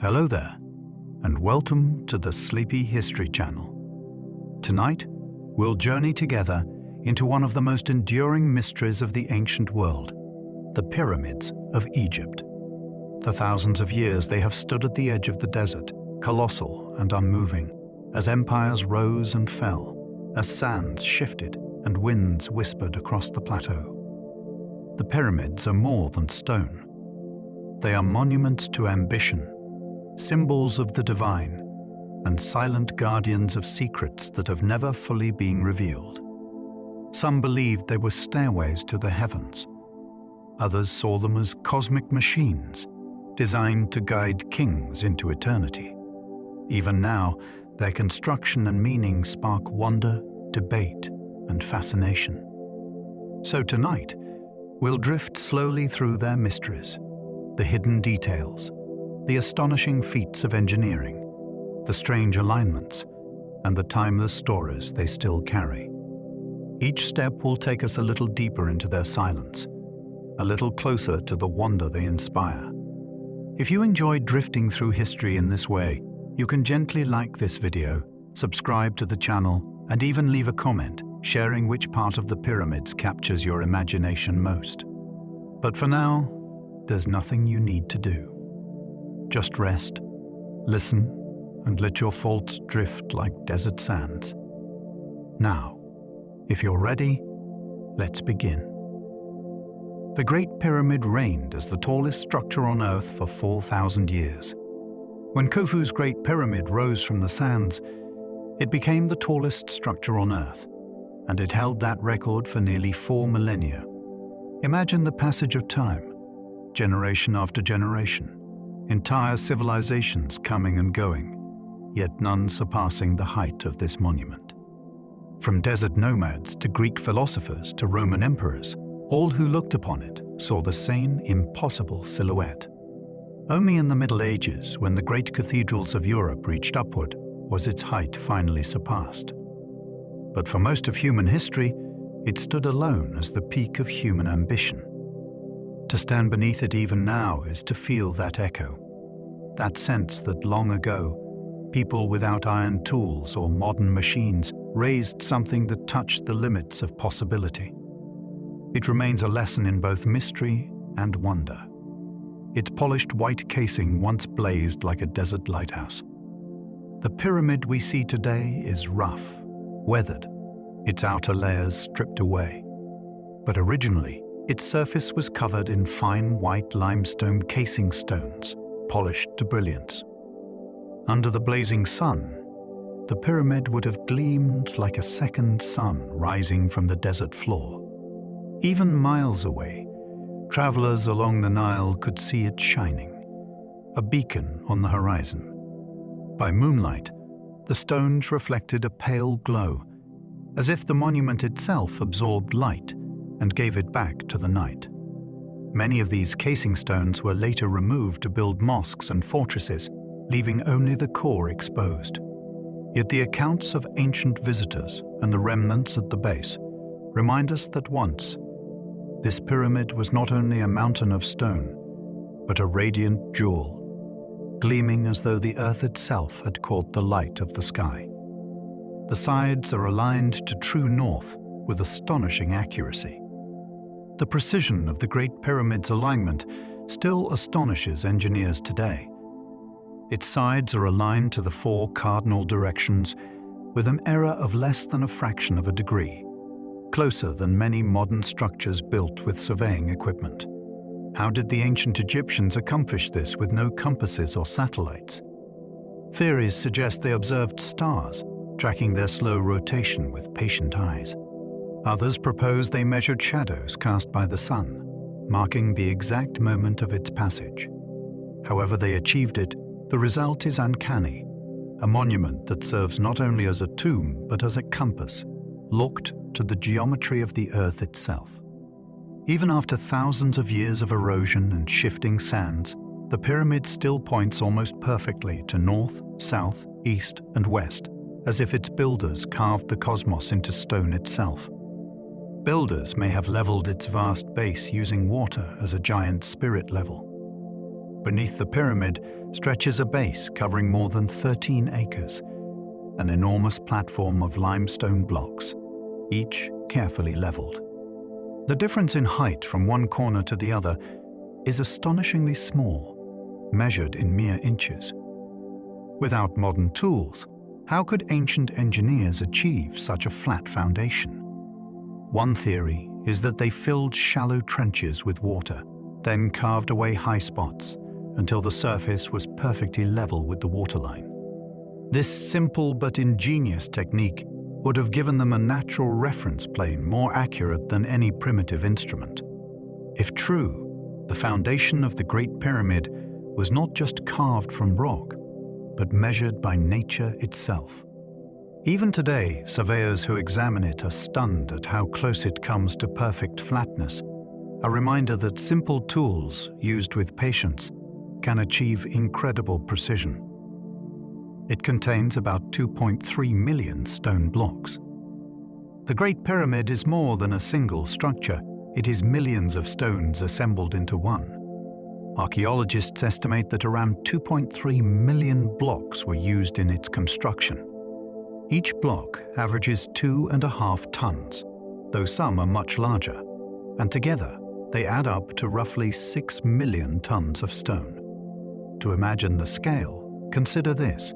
Hello there, and welcome to the Sleepy History Channel. Tonight, we'll journey together into one of the most enduring mysteries of the ancient world, the pyramids of Egypt. For thousands of years, they have stood at the edge of the desert, colossal and unmoving, as empires rose and fell, as sands shifted and winds whispered across the plateau. The pyramids are more than stone. They are monuments to ambition, symbols of the divine, and silent guardians of secrets that have never fully been revealed. Some believed they were stairways to the heavens. Others saw them as cosmic machines, designed to guide kings into eternity. Even now, their construction and meaning spark wonder, debate, and fascination. So tonight, we'll drift slowly through their mysteries, the hidden details, the astonishing feats of engineering, the strange alignments, and the timeless stories they still carry. Each step will take us a little deeper into their silence, a little closer to the wonder they inspire. If you enjoy drifting through history in this way, you can gently like this video, subscribe to the channel, and even leave a comment sharing which part of the pyramids captures your imagination most. But for now, there's nothing you need to do. Just rest, listen, and let your thoughts drift like desert sands. Now, if you're ready, let's begin. The Great Pyramid reigned as the tallest structure on Earth for 4,000 years. When Khufu's Great Pyramid rose from the sands, it became the tallest structure on Earth, and it held that record for nearly 4 millennia. Imagine the passage of time, generation after generation, entire civilizations coming and going, yet none surpassing the height of this monument. From desert nomads to Greek philosophers to Roman emperors, all who looked upon it saw the same impossible silhouette. Only in the Middle Ages, when the great cathedrals of Europe reached upward, was its height finally surpassed. But for most of human history, it stood alone as the peak of human ambition. To stand beneath it even now is to feel that echo, that sense that long ago, people without iron tools or modern machines raised something that touched the limits of possibility. It remains a lesson in both mystery and wonder. Its polished white casing once blazed like a desert lighthouse. The pyramid we see today is rough, weathered, its outer layers stripped away. But originally, its surface was covered in fine white limestone casing stones, polished to brilliance. Under the blazing sun, the pyramid would have gleamed like a second sun rising from the desert floor. Even miles away, travelers along the Nile could see it shining, a beacon on the horizon. By moonlight, the stones reflected a pale glow, as if the monument itself absorbed light and gave it back to the night. Many of these casing stones were later removed to build mosques and fortresses, leaving only the core exposed. Yet the accounts of ancient visitors and the remnants at the base remind us that once, this pyramid was not only a mountain of stone, but a radiant jewel, gleaming as though the earth itself had caught the light of the sky. The sides are aligned to true north with astonishing accuracy. The precision of the Great Pyramid's alignment still astonishes engineers today. Its sides are aligned to the 4 cardinal directions with an error of less than a fraction of a degree, closer than many modern structures built with surveying equipment. How did the ancient Egyptians accomplish this with no compasses or satellites? Theories suggest they observed stars, tracking their slow rotation with patient eyes. Others propose they measured shadows cast by the sun, marking the exact moment of its passage. However they achieved it, the result is uncanny, a monument that serves not only as a tomb but as a compass, locked to the geometry of the earth itself. Even after thousands of years of erosion and shifting sands, the pyramid still points almost perfectly to north, south, east, and west, as if its builders carved the cosmos into stone itself. Builders may have leveled its vast base using water as a giant spirit level. Beneath the pyramid, stretches a base covering more than 13 acres, an enormous platform of limestone blocks, each carefully leveled. The difference in height from one corner to the other is astonishingly small, measured in mere inches. Without modern tools, how could ancient engineers achieve such a flat foundation? One theory is that they filled shallow trenches with water, then carved away high spots until the surface was perfectly level with the waterline. This simple but ingenious technique would have given them a natural reference plane more accurate than any primitive instrument. If true, the foundation of the Great Pyramid was not just carved from rock, but measured by nature itself. Even today, surveyors who examine it are stunned at how close it comes to perfect flatness, a reminder that simple tools used with patience can achieve incredible precision. It contains about 2.3 million stone blocks. The Great Pyramid is more than a single structure. It is millions of stones assembled into one. Archaeologists estimate that around 2.3 million blocks were used in its construction. Each block averages 2.5 tons, though some are much larger, and together they add up to roughly 6 million tons of stone. To imagine the scale, consider this.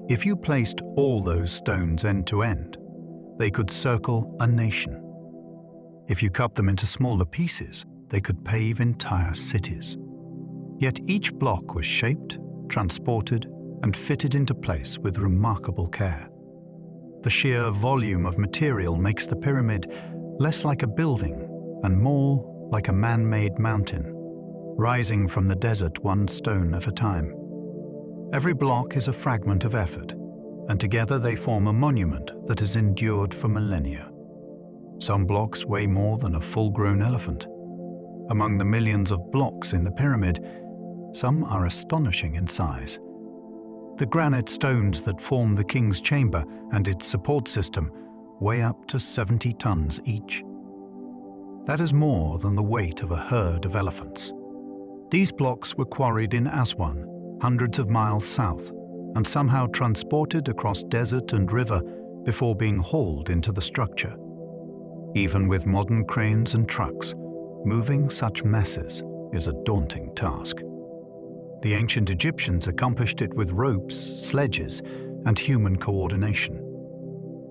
If you placed all those stones end to end, they could circle a nation. If you cut them into smaller pieces, they could pave entire cities. Yet each block was shaped, transported, and fitted into place with remarkable care. The sheer volume of material makes the pyramid less like a building and more like a man-made mountain, rising from the desert one stone at a time. Every block is a fragment of effort, and together they form a monument that has endured for millennia. Some blocks weigh more than a full-grown elephant. Among the millions of blocks in the pyramid, some are astonishing in size. The granite stones that form the king's chamber and its support system weigh up to 70 tons each. That is more than the weight of a herd of elephants. These blocks were quarried in Aswan, hundreds of miles south, and somehow transported across desert and river before being hauled into the structure. Even with modern cranes and trucks, moving such masses is a daunting task. The ancient Egyptians accomplished it with ropes, sledges, and human coordination.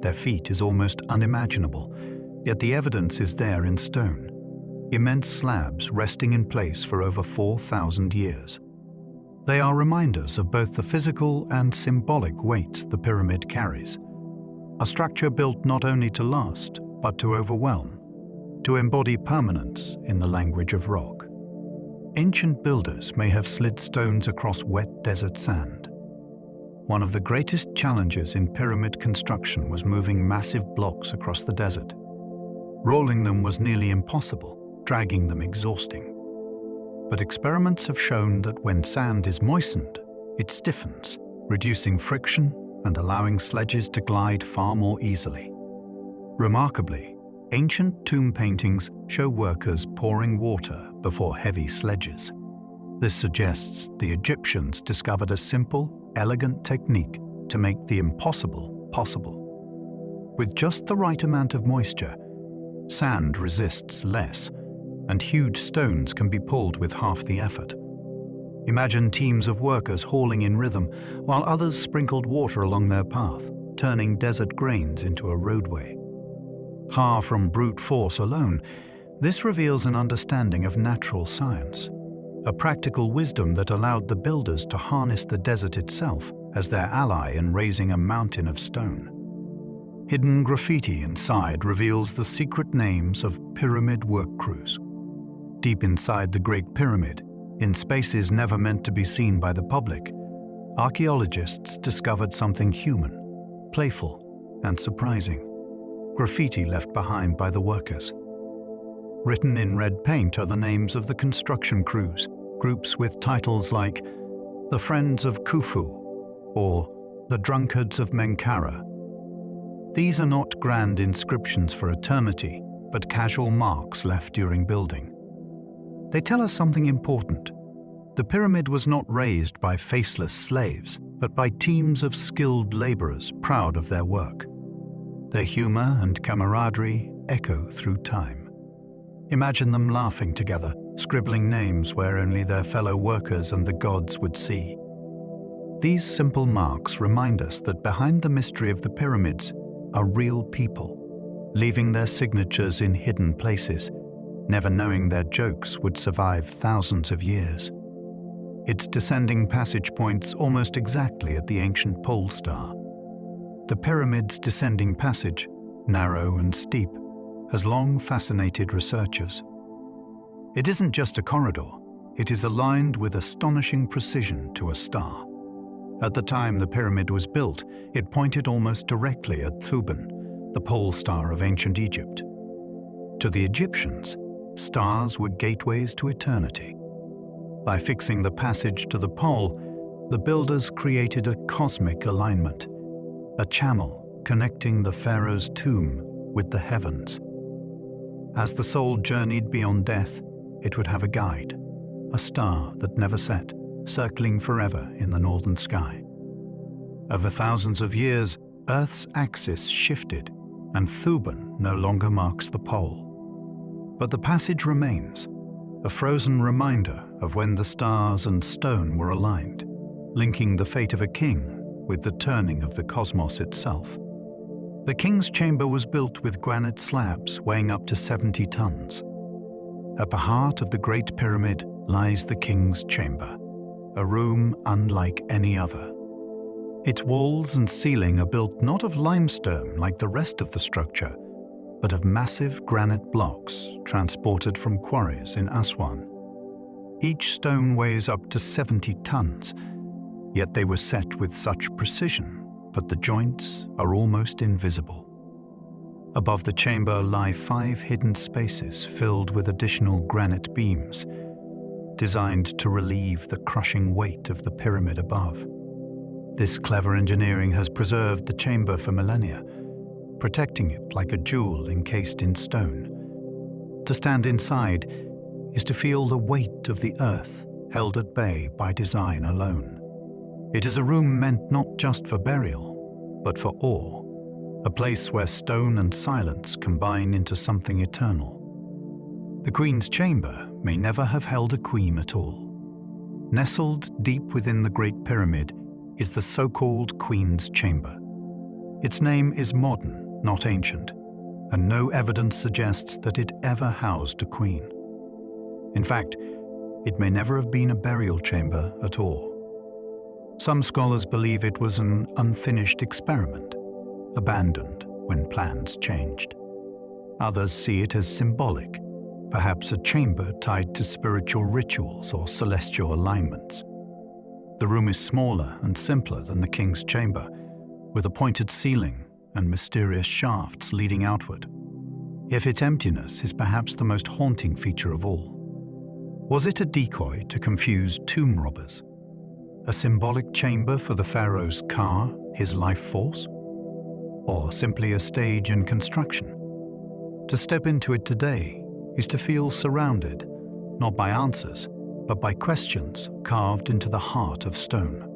Their feat is almost unimaginable, yet the evidence is there in stone. Immense slabs resting in place for over 4,000 years. They are reminders of both the physical and symbolic weight the pyramid carries. A structure built not only to last, but to overwhelm, to embody permanence in the language of rock. Ancient builders may have slid stones across wet desert sand. One of the greatest challenges in pyramid construction was moving massive blocks across the desert. Rolling them was nearly impossible, dragging them exhausting. But experiments have shown that when sand is moistened, it stiffens, reducing friction and allowing sledges to glide far more easily. Remarkably, ancient tomb paintings show workers pouring water before heavy sledges. This suggests the Egyptians discovered a simple, elegant technique to make the impossible possible. With just the right amount of moisture, sand resists less, and huge stones can be pulled with half the effort. Imagine teams of workers hauling in rhythm, while others sprinkled water along their path, turning desert grains into a roadway. Far from brute force alone, this reveals an understanding of natural science, a practical wisdom that allowed the builders to harness the desert itself as their ally in raising a mountain of stone. Hidden graffiti inside reveals the secret names of pyramid work crews. Deep inside the Great Pyramid, in spaces never meant to be seen by the public, archaeologists discovered something human, playful, and surprising. Graffiti left behind by the workers. Written in red paint are the names of the construction crews, groups with titles like the Friends of Khufu or the Drunkards of Menkaure. These are not grand inscriptions for eternity, but casual marks left during building. They tell us something important. The pyramid was not raised by faceless slaves, but by teams of skilled laborers proud of their work. Their humor and camaraderie echo through time. Imagine them laughing together, scribbling names where only their fellow workers and the gods would see. These simple marks remind us that behind the mystery of the pyramids are real people, leaving their signatures in hidden places, never knowing their jokes would survive thousands of years. Its descending passage points almost exactly at the ancient pole star. The pyramid's descending passage, narrow and steep, has long fascinated researchers. It isn't just a corridor, it is aligned with astonishing precision to a star. At the time the pyramid was built, it pointed almost directly at Thuban, the pole star of ancient Egypt. To the Egyptians, stars were gateways to eternity. By fixing the passage to the pole, the builders created a cosmic alignment, a channel connecting the pharaoh's tomb with the heavens. As the soul journeyed beyond death, it would have a guide, a star that never set, circling forever in the northern sky. Over thousands of years, Earth's axis shifted, and Thuban no longer marks the pole. But the passage remains, a frozen reminder of when the stars and stone were aligned, linking the fate of a king with the turning of the cosmos itself. The king's chamber was built with granite slabs weighing up to 70 tons. At the heart of the Great Pyramid lies the king's chamber, a room unlike any other. Its walls and ceiling are built not of limestone like the rest of the structure, but of massive granite blocks transported from quarries in Aswan. Each stone weighs up to 70 tons, yet they were set with such precision, but the joints are almost invisible. Above the chamber lie 5 hidden spaces filled with additional granite beams, designed to relieve the crushing weight of the pyramid above. This clever engineering has preserved the chamber for millennia, protecting it like a jewel encased in stone. To stand inside is to feel the weight of the earth held at bay by design alone. It is a room meant not just for burial, but for awe, a place where stone and silence combine into something eternal. The Queen's chamber may never have held a queen at all. Nestled deep within the Great Pyramid is the so-called Queen's Chamber. Its name is modern, not ancient, and no evidence suggests that it ever housed a queen. In fact, it may never have been a burial chamber at all. Some scholars believe it was an unfinished experiment, abandoned when plans changed. Others see it as symbolic, perhaps a chamber tied to spiritual rituals or celestial alignments. The room is smaller and simpler than the king's chamber, with a pointed ceiling and mysterious shafts leading outward. Yet its emptiness is perhaps the most haunting feature of all. Was it a decoy to confuse tomb robbers? A symbolic chamber for the pharaoh's ka, his life force? Or simply a stage in construction? To step into it today is to feel surrounded, not by answers, but by questions carved into the heart of stone.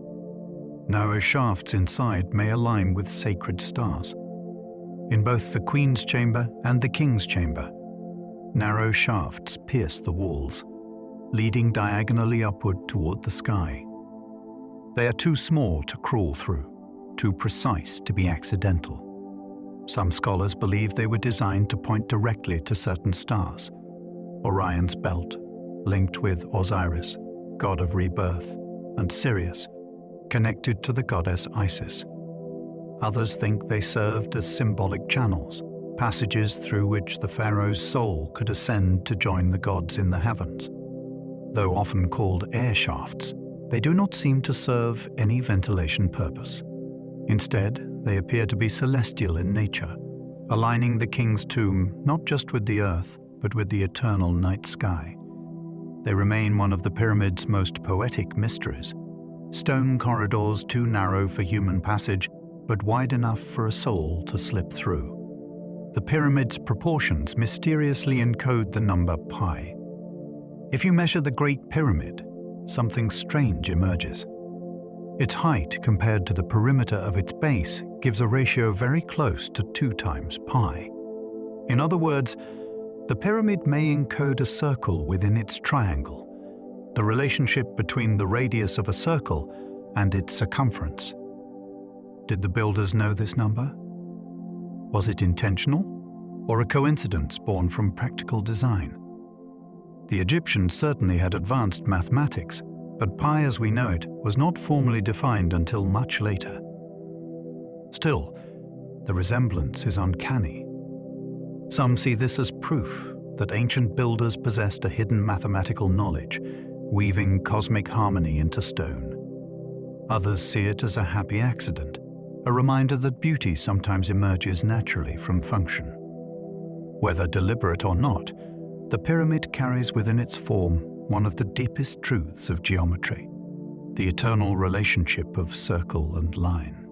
Narrow shafts inside may align with sacred stars. In both the Queen's chamber and the King's chamber, narrow shafts pierce the walls, leading diagonally upward toward the sky. They are too small to crawl through, too precise to be accidental. Some scholars believe they were designed to point directly to certain stars. Orion's belt, linked with Osiris, god of rebirth, and Sirius, connected to the goddess Isis. Others think they served as symbolic channels, passages through which the pharaoh's soul could ascend to join the gods in the heavens. Though often called air shafts, they do not seem to serve any ventilation purpose. Instead, they appear to be celestial in nature, aligning the king's tomb not just with the earth, but with the eternal night sky. They remain one of the pyramid's most poetic mysteries. Stone corridors too narrow for human passage, but wide enough for a soul to slip through. The pyramid's proportions mysteriously encode the number pi. If you measure the Great Pyramid, something strange emerges. Its height compared to the perimeter of its base gives a ratio very close to 2 times pi. In other words, the pyramid may encode a circle within its triangle, the relationship between the radius of a circle and its circumference. Did the builders know this number? Was it intentional, or a coincidence born from practical design? The Egyptians certainly had advanced mathematics, but pi as we know it was not formally defined until much later. Still, the resemblance is uncanny. Some see this as proof that ancient builders possessed a hidden mathematical knowledge, weaving cosmic harmony into stone. Others see it as a happy accident, a reminder that beauty sometimes emerges naturally from function. Whether deliberate or not, the pyramid carries within its form one of the deepest truths of geometry, the eternal relationship of circle and line.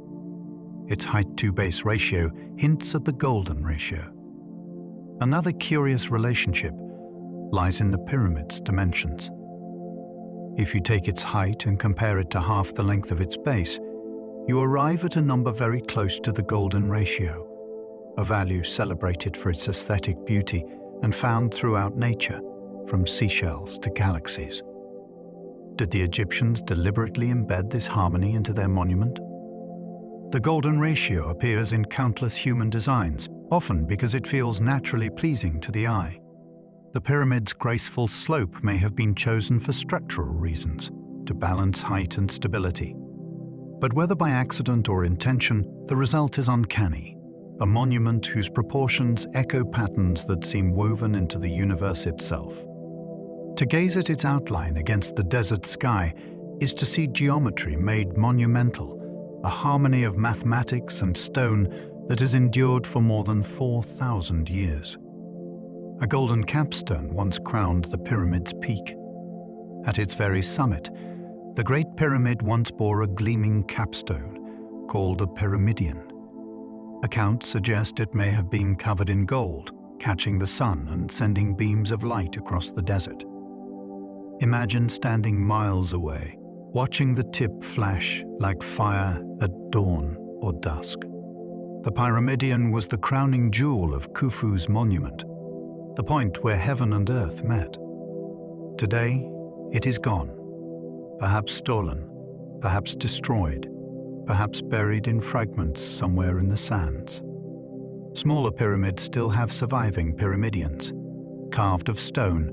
Its height-to-base ratio hints at the golden ratio. Another curious relationship lies in the pyramid's dimensions. If you take its height and compare it to half the length of its base, you arrive at a number very close to the golden ratio, a value celebrated for its aesthetic beauty and found throughout nature, from seashells to galaxies. Did the Egyptians deliberately embed this harmony into their monument? The golden ratio appears in countless human designs, often because it feels naturally pleasing to the eye. The pyramid's graceful slope may have been chosen for structural reasons, to balance height and stability. But whether by accident or intention, the result is uncanny. A monument whose proportions echo patterns that seem woven into the universe itself. To gaze at its outline against the desert sky is to see geometry made monumental, a harmony of mathematics and stone that has endured for more than 4,000 years. A golden capstone once crowned the pyramid's peak. At its very summit, the Great Pyramid once bore a gleaming capstone called a pyramidion. Accounts suggest it may have been covered in gold, catching the sun and sending beams of light across the desert. Imagine standing miles away, watching the tip flash like fire at dawn or dusk. The pyramidion was the crowning jewel of Khufu's monument, the point where heaven and earth met. Today, it is gone, perhaps stolen, perhaps destroyed, perhaps buried in fragments somewhere in the sands. Smaller pyramids still have surviving pyramidions, carved of stone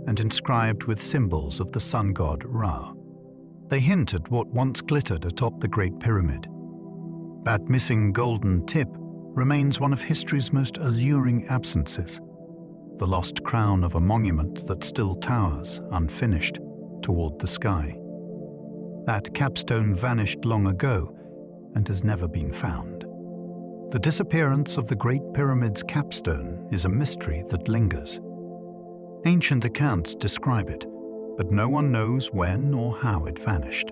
and inscribed with symbols of the sun god Ra. They hint at what once glittered atop the Great Pyramid. That missing golden tip remains one of history's most alluring absences, the lost crown of a monument that still towers, unfinished, toward the sky. That capstone vanished long ago and has never been found. The disappearance of the Great Pyramid's capstone is a mystery that lingers. Ancient accounts describe it, but no one knows when or how it vanished.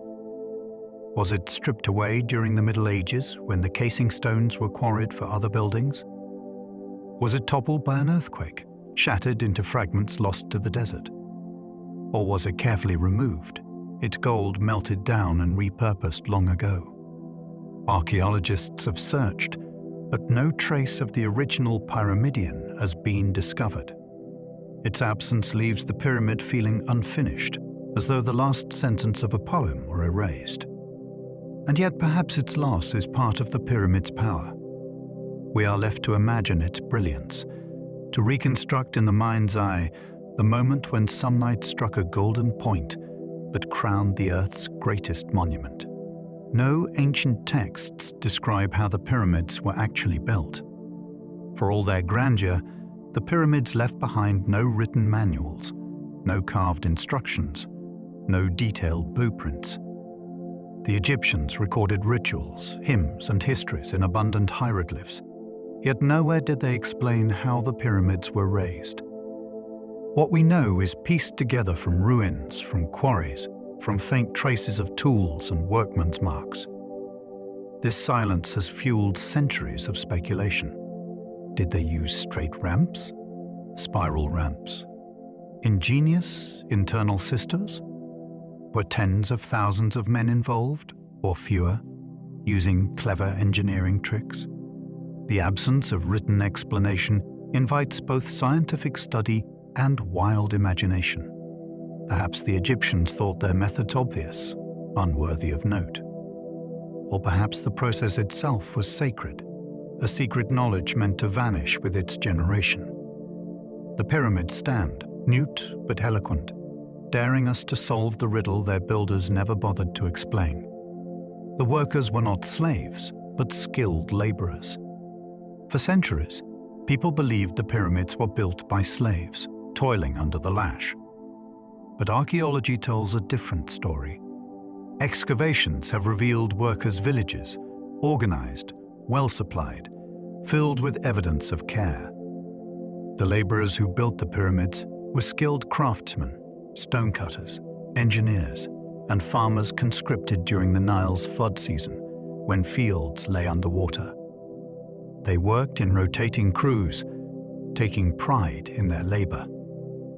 Was it stripped away during the Middle Ages when the casing stones were quarried for other buildings? Was it toppled by an earthquake, shattered into fragments lost to the desert? Or was it carefully removed, its gold melted down and repurposed long ago? Archaeologists have searched, but no trace of the original pyramidion has been discovered. Its absence leaves the pyramid feeling unfinished, as though the last sentence of a poem were erased. And yet perhaps its loss is part of the pyramid's power. We are left to imagine its brilliance, to reconstruct in the mind's eye the moment when sunlight struck a golden point that crowned the Earth's greatest monument. No ancient texts describe how the pyramids were actually built. For all their grandeur, the pyramids left behind no written manuals, no carved instructions, no detailed blueprints. The Egyptians recorded rituals, hymns, and histories in abundant hieroglyphs, yet nowhere did they explain how the pyramids were raised. What we know is pieced together from ruins, from quarries, from faint traces of tools and workmen's marks. This silence has fueled centuries of speculation. Did they use straight ramps? Spiral ramps? Ingenious internal sisters? Were tens of thousands of men involved, or fewer, using clever engineering tricks? The absence of written explanation invites both scientific study and wild imagination. Perhaps the Egyptians thought their methods obvious, unworthy of note. Or perhaps the process itself was sacred, a secret knowledge meant to vanish with its generation. The pyramids stand, mute but eloquent, daring us to solve the riddle their builders never bothered to explain. The workers were not slaves, but skilled laborers. For centuries, people believed the pyramids were built by slaves, toiling under the lash. But archaeology tells a different story. Excavations have revealed workers' villages, organized, well-supplied, filled with evidence of care. The laborers who built the pyramids were skilled craftsmen, stonecutters, engineers, and farmers conscripted during the Nile's flood season, when fields lay underwater. They worked in rotating crews, taking pride in their labor.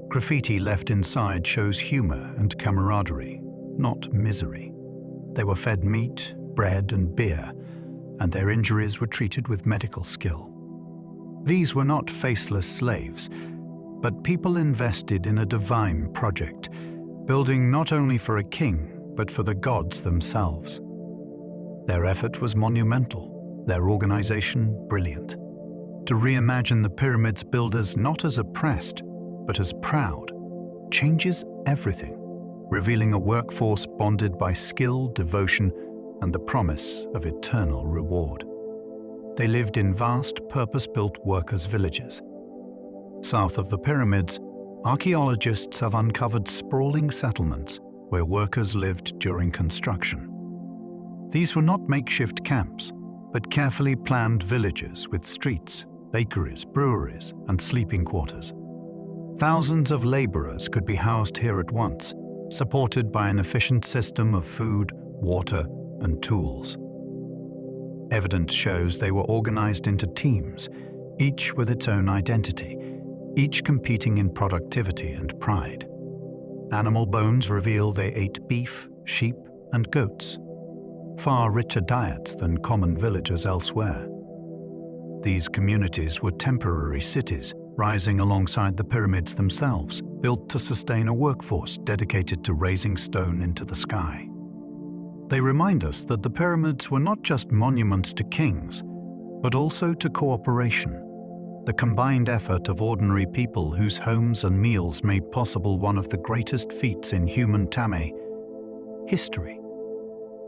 Graffiti left inside shows humor and camaraderie, not misery. They were fed meat, bread, and beer, and their injuries were treated with medical skill. These were not faceless slaves, but people invested in a divine project, building not only for a king, but for the gods themselves. Their effort was monumental, their organization brilliant. To reimagine the pyramids' builders not as oppressed, but as proud, changes everything, revealing a workforce bonded by skill, devotion, and the promise of eternal reward. They lived in vast, purpose-built workers' villages. South of the pyramids, archaeologists have uncovered sprawling settlements where workers lived during construction. These were not makeshift camps, but carefully planned villages with streets, bakeries, breweries, and sleeping quarters. Thousands of laborers could be housed here at once, supported by an efficient system of food, water, and tools. Evidence shows they were organized into teams, each with its own identity, each competing in productivity and pride. Animal bones reveal they ate beef, sheep, and goats, far richer diets than common villagers elsewhere. These communities were temporary cities, rising alongside the pyramids themselves, built to sustain a workforce dedicated to raising stone into the sky. They remind us that the pyramids were not just monuments to kings, but also to cooperation, the combined effort of ordinary people whose homes and meals made possible one of the greatest feats in human tame, history.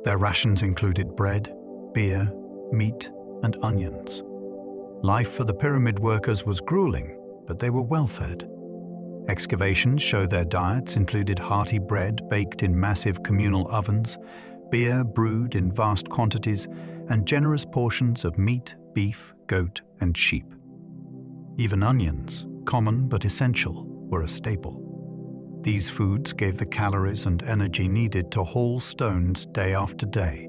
Their rations included bread, beer, meat, and onions. Life for the pyramid workers was grueling, but they were well-fed. Excavations show their diets included hearty bread baked in massive communal ovens, beer brewed in vast quantities, and generous portions of meat, beef, goat, and sheep. Even onions, common but essential, were a staple. These foods gave the calories and energy needed to haul stones day after day.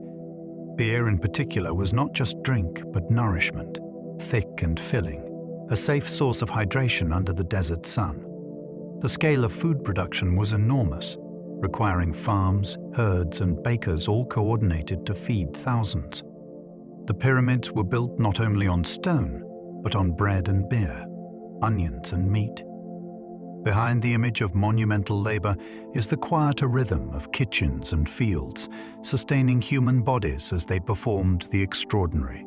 Beer in particular was not just drink, but nourishment, thick and filling, a safe source of hydration under the desert sun. The scale of food production was enormous, requiring farms, herds, and bakers all coordinated to feed thousands. The pyramids were built not only on stone, but on bread and beer, onions and meat. Behind the image of monumental labor is the quieter rhythm of kitchens and fields, sustaining human bodies as they performed the extraordinary.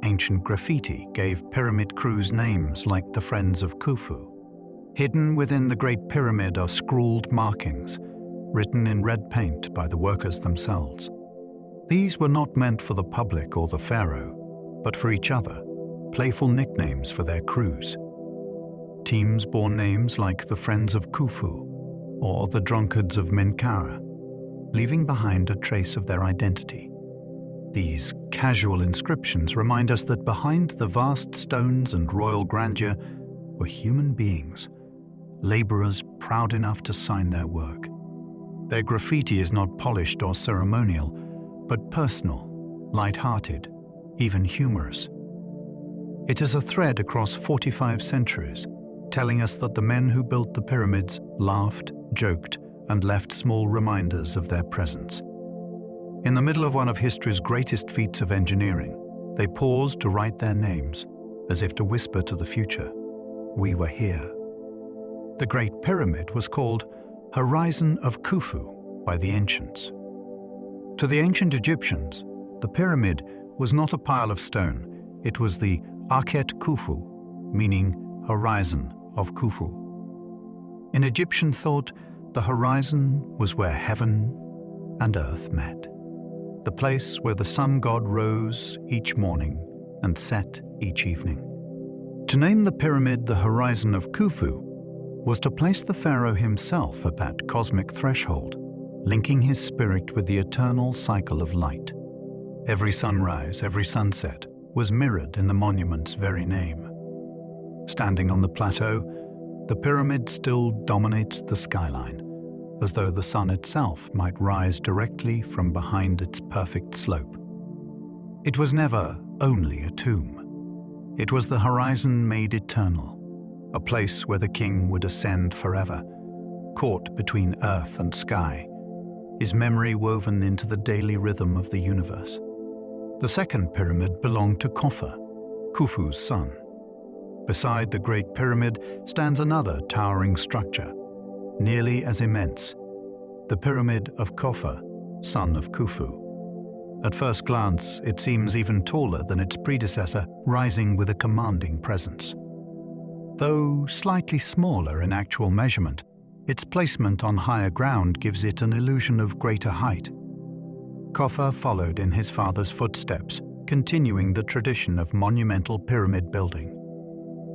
Ancient graffiti gave pyramid crews names like the Friends of Khufu. Hidden within the Great Pyramid are scrawled markings, written in red paint by the workers themselves. These were not meant for the public or the pharaoh, but for each other, playful nicknames for their crews. Teams bore names like the Friends of Khufu or the Drunkards of Menkaure, leaving behind a trace of their identity. These casual inscriptions remind us that behind the vast stones and royal grandeur were human beings, laborers proud enough to sign their work. Their graffiti is not polished or ceremonial, but personal, light-hearted, even humorous. It is a thread across 45 centuries, telling us that the men who built the pyramids laughed, joked, and left small reminders of their presence. In the middle of one of history's greatest feats of engineering, they paused to write their names, as if to whisper to the future, "We were here." The Great Pyramid was called Horizon of Khufu by the ancients. To the ancient Egyptians, the pyramid was not a pile of stone, it was the Akhet Khufu, meaning horizon of Khufu. In Egyptian thought, the horizon was where heaven and earth met, the place where the sun god rose each morning and set each evening. To name the pyramid the Horizon of Khufu was to place the pharaoh himself at that cosmic threshold, linking his spirit with the eternal cycle of light. Every sunrise, every sunset was mirrored in the monument's very name. Standing on the plateau, the pyramid still dominates the skyline, as though the sun itself might rise directly from behind its perfect slope. It was never only a tomb. It was the horizon made eternal, a place where the king would ascend forever, caught between earth and sky, his memory woven into the daily rhythm of the universe. The second pyramid belonged to Khufu's son. Beside the Great Pyramid stands another towering structure, nearly as immense, the Pyramid of Khufu, son of Khufu. At first glance, it seems even taller than its predecessor, rising with a commanding presence. Though slightly smaller in actual measurement, its placement on higher ground gives it an illusion of greater height. Khufu followed in his father's footsteps, continuing the tradition of monumental pyramid building.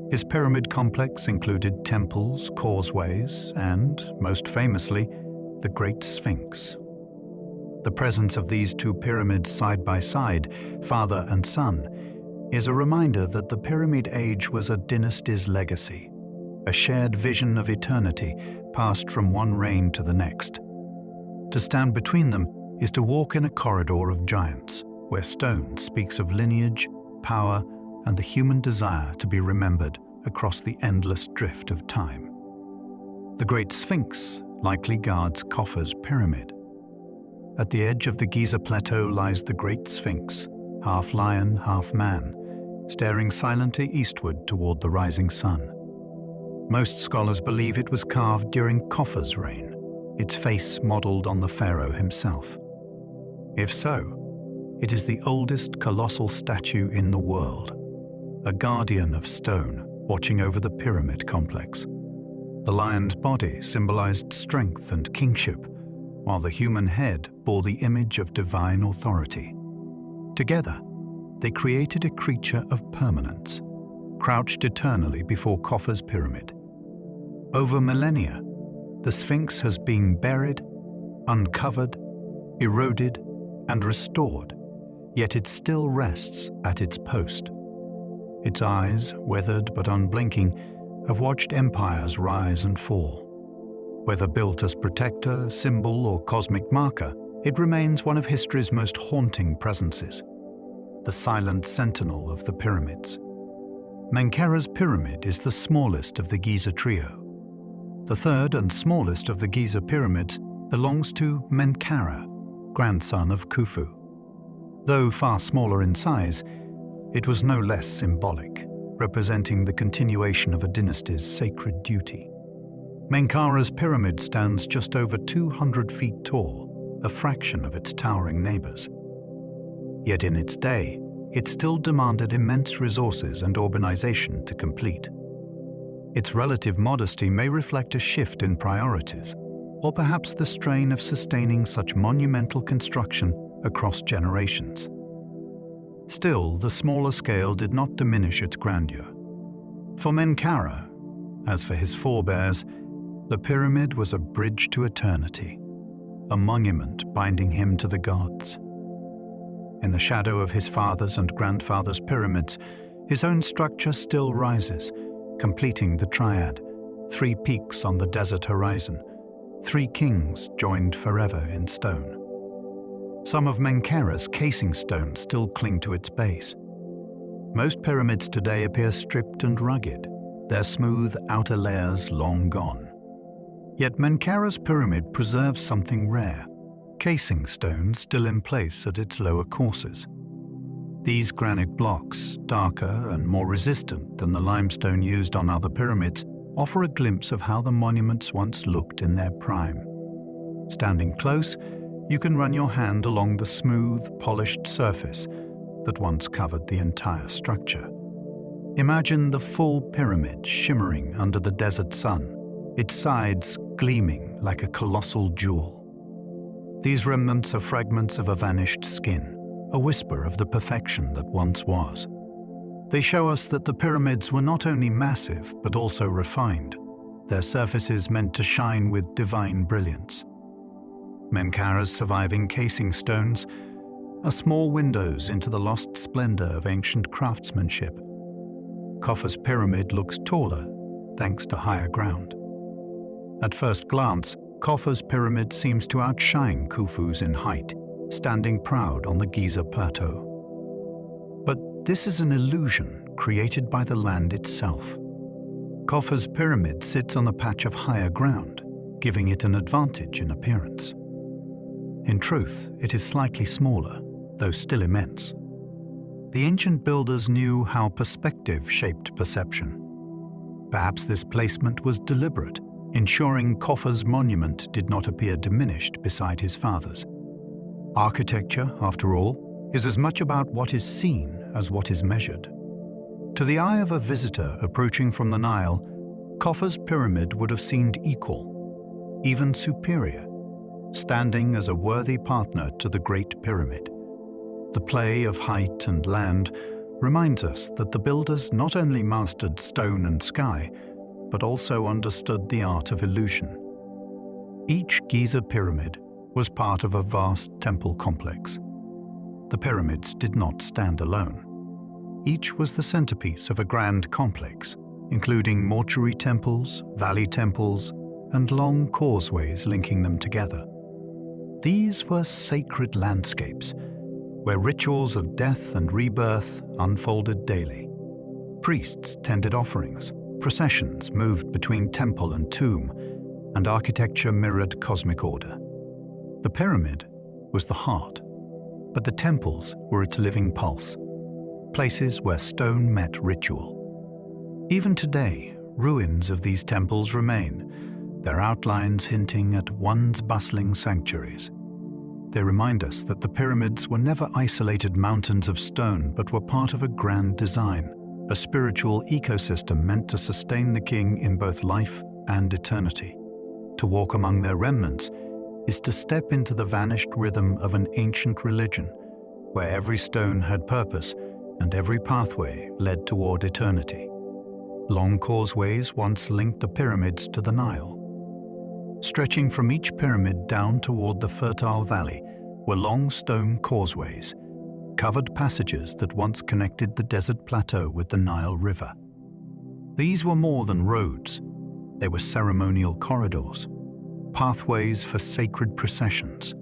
His pyramid complex included temples, causeways, and, most famously, the Great Sphinx. The presence of these two pyramids side by side, father and son, is a reminder that the pyramid age was a dynasty's legacy, a shared vision of eternity passed from one reign to the next. To stand between them is to walk in a corridor of giants, where stone speaks of lineage, power, and the human desire to be remembered across the endless drift of time. The Great Sphinx likely guards Khufu's pyramid. At the edge of the Giza plateau lies the Great Sphinx, half lion, half man, staring silently eastward toward the rising sun. Most scholars believe it was carved during Khufu's reign, its face modeled on the pharaoh himself. If so, it is the oldest colossal statue in the world, a guardian of stone watching over the pyramid complex. The lion's body symbolized strength and kingship, while the human head bore the image of divine authority. Together, they created a creature of permanence, crouched eternally before Khufu's pyramid. Over millennia, the Sphinx has been buried, uncovered, eroded, and restored, yet it still rests at its post. Its eyes, weathered but unblinking, have watched empires rise and fall. Whether built as protector, symbol, or cosmic marker, it remains one of history's most haunting presences, the silent sentinel of the pyramids. Menkaura's pyramid is the smallest of the Giza trio. The third and smallest of the Giza pyramids belongs to Menkaura, grandson of Khufu. Though far smaller in size, it was no less symbolic, representing the continuation of a dynasty's sacred duty. Menkaura's pyramid stands just over 200 feet tall, a fraction of its towering neighbors. Yet in its day, it still demanded immense resources and urbanization to complete. Its relative modesty may reflect a shift in priorities, or perhaps the strain of sustaining such monumental construction across generations. Still, the smaller scale did not diminish its grandeur. For Menkaura, as for his forebears, the pyramid was a bridge to eternity, a monument binding him to the gods. In the shadow of his father's and grandfather's pyramids, his own structure still rises, completing the triad, 3 peaks on the desert horizon, 3 kings joined forever in stone. Some of Menkaura's casing stones still cling to its base. Most pyramids today appear stripped and rugged, their smooth outer layers long gone. Yet Menkaura's pyramid preserves something rare, casing stones still in place at its lower courses. These granite blocks, darker and more resistant than the limestone used on other pyramids, offer a glimpse of how the monuments once looked in their prime. Standing close, you can run your hand along the smooth, polished surface that once covered the entire structure. Imagine the full pyramid shimmering under the desert sun, its sides gleaming like a colossal jewel. These remnants are fragments of a vanished skin, a whisper of the perfection that once was. They show us that the pyramids were not only massive but also refined, their surfaces meant to shine with divine brilliance. Menkaura's surviving casing stones are small windows into the lost splendor of ancient craftsmanship. Khufu's pyramid looks taller thanks to higher ground. At first glance, Khufu's pyramid seems to outshine Khufu's in height, standing proud on the Giza plateau. But this is an illusion created by the land itself. Khufu's pyramid sits on a patch of higher ground, giving it an advantage in appearance. In truth, it is slightly smaller, though still immense. The ancient builders knew how perspective shaped perception. Perhaps this placement was deliberate, ensuring Khufu's monument did not appear diminished beside his father's. Architecture, after all, is as much about what is seen as what is measured. To the eye of a visitor approaching from the Nile, Khufu's pyramid would have seemed equal, even superior, standing as a worthy partner to the Great Pyramid. The play of height and land reminds us that the builders not only mastered stone and sky, but also understood the art of illusion. Each Giza pyramid was part of a vast temple complex. The pyramids did not stand alone. Each was the centerpiece of a grand complex, including mortuary temples, valley temples, and long causeways linking them together. These were sacred landscapes, where rituals of death and rebirth unfolded daily. Priests tended offerings, processions moved between temple and tomb, and architecture mirrored cosmic order. The pyramid was the heart, but the temples were its living pulse, places where stone met ritual. Even today, ruins of these temples remain, their outlines hinting at once bustling sanctuaries. They remind us that the pyramids were never isolated mountains of stone, but were part of a grand design, a spiritual ecosystem meant to sustain the king in both life and eternity. To walk among their remnants is to step into the vanished rhythm of an ancient religion, where every stone had purpose and every pathway led toward eternity. Long causeways once linked the pyramids to the Nile. Stretching from each pyramid down toward the fertile valley were long stone causeways, covered passages that once connected the desert plateau with the Nile River. These were more than roads. They were ceremonial corridors, pathways for sacred processions.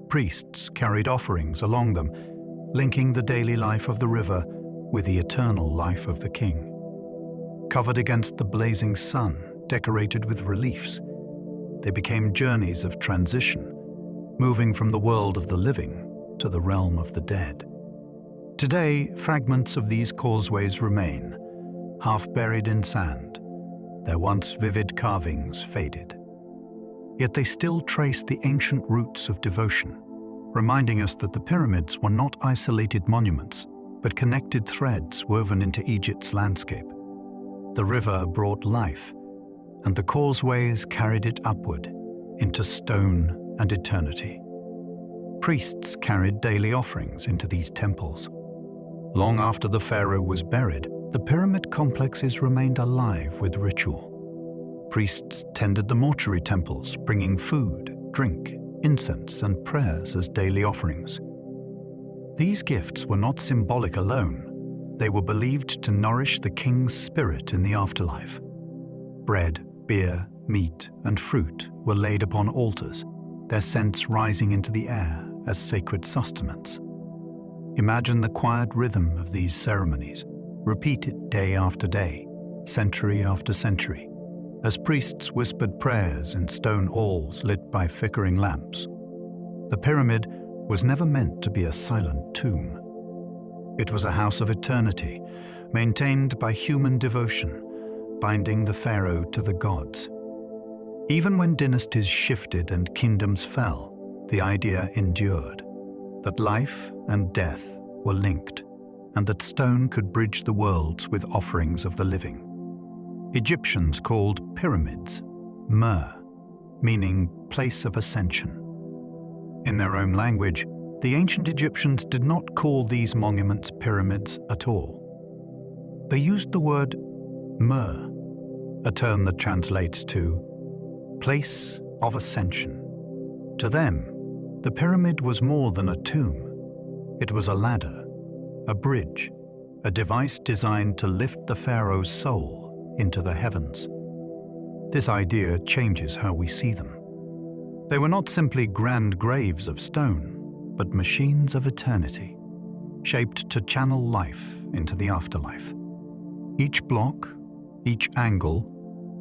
Priests carried offerings along them, linking the daily life of the river with the eternal life of the king. Covered against the blazing sun, decorated with reliefs, they became journeys of transition, moving from the world of the living to the realm of the dead. Today, fragments of these causeways remain, half buried in sand, their once vivid carvings faded. Yet they still trace the ancient roots of devotion, reminding us that the pyramids were not isolated monuments, but connected threads woven into Egypt's landscape. The river brought life, and the causeways carried it upward into stone and eternity. Priests carried daily offerings into these temples. Long after the pharaoh was buried, the pyramid complexes remained alive with ritual. Priests tended the mortuary temples, bringing food, drink, incense, and prayers as daily offerings. These gifts were not symbolic alone. They were believed to nourish the king's spirit in the afterlife. Bread, beer, meat, and fruit were laid upon altars, their scents rising into the air as sacred sustenance. Imagine the quiet rhythm of these ceremonies, repeated day after day, century after century. as priests whispered prayers in stone halls lit by flickering lamps. The pyramid was never meant to be a silent tomb. It was a house of eternity, maintained by human devotion, binding the pharaoh to the gods. Even when dynasties shifted and kingdoms fell, the idea endured, that life and death were linked, and that stone could bridge the worlds with offerings of the living. Egyptians called pyramids Mer, meaning place of ascension. In their own language, the ancient Egyptians did not call these monuments pyramids at all. They used the word Mer, a term that translates to place of ascension. To them, the pyramid was more than a tomb. It was a ladder, a bridge, a device designed to lift the pharaoh's soul into the heavens. This idea changes how we see them. They were not simply grand graves of stone, but machines of eternity, shaped to channel life into the afterlife. Each block, each angle,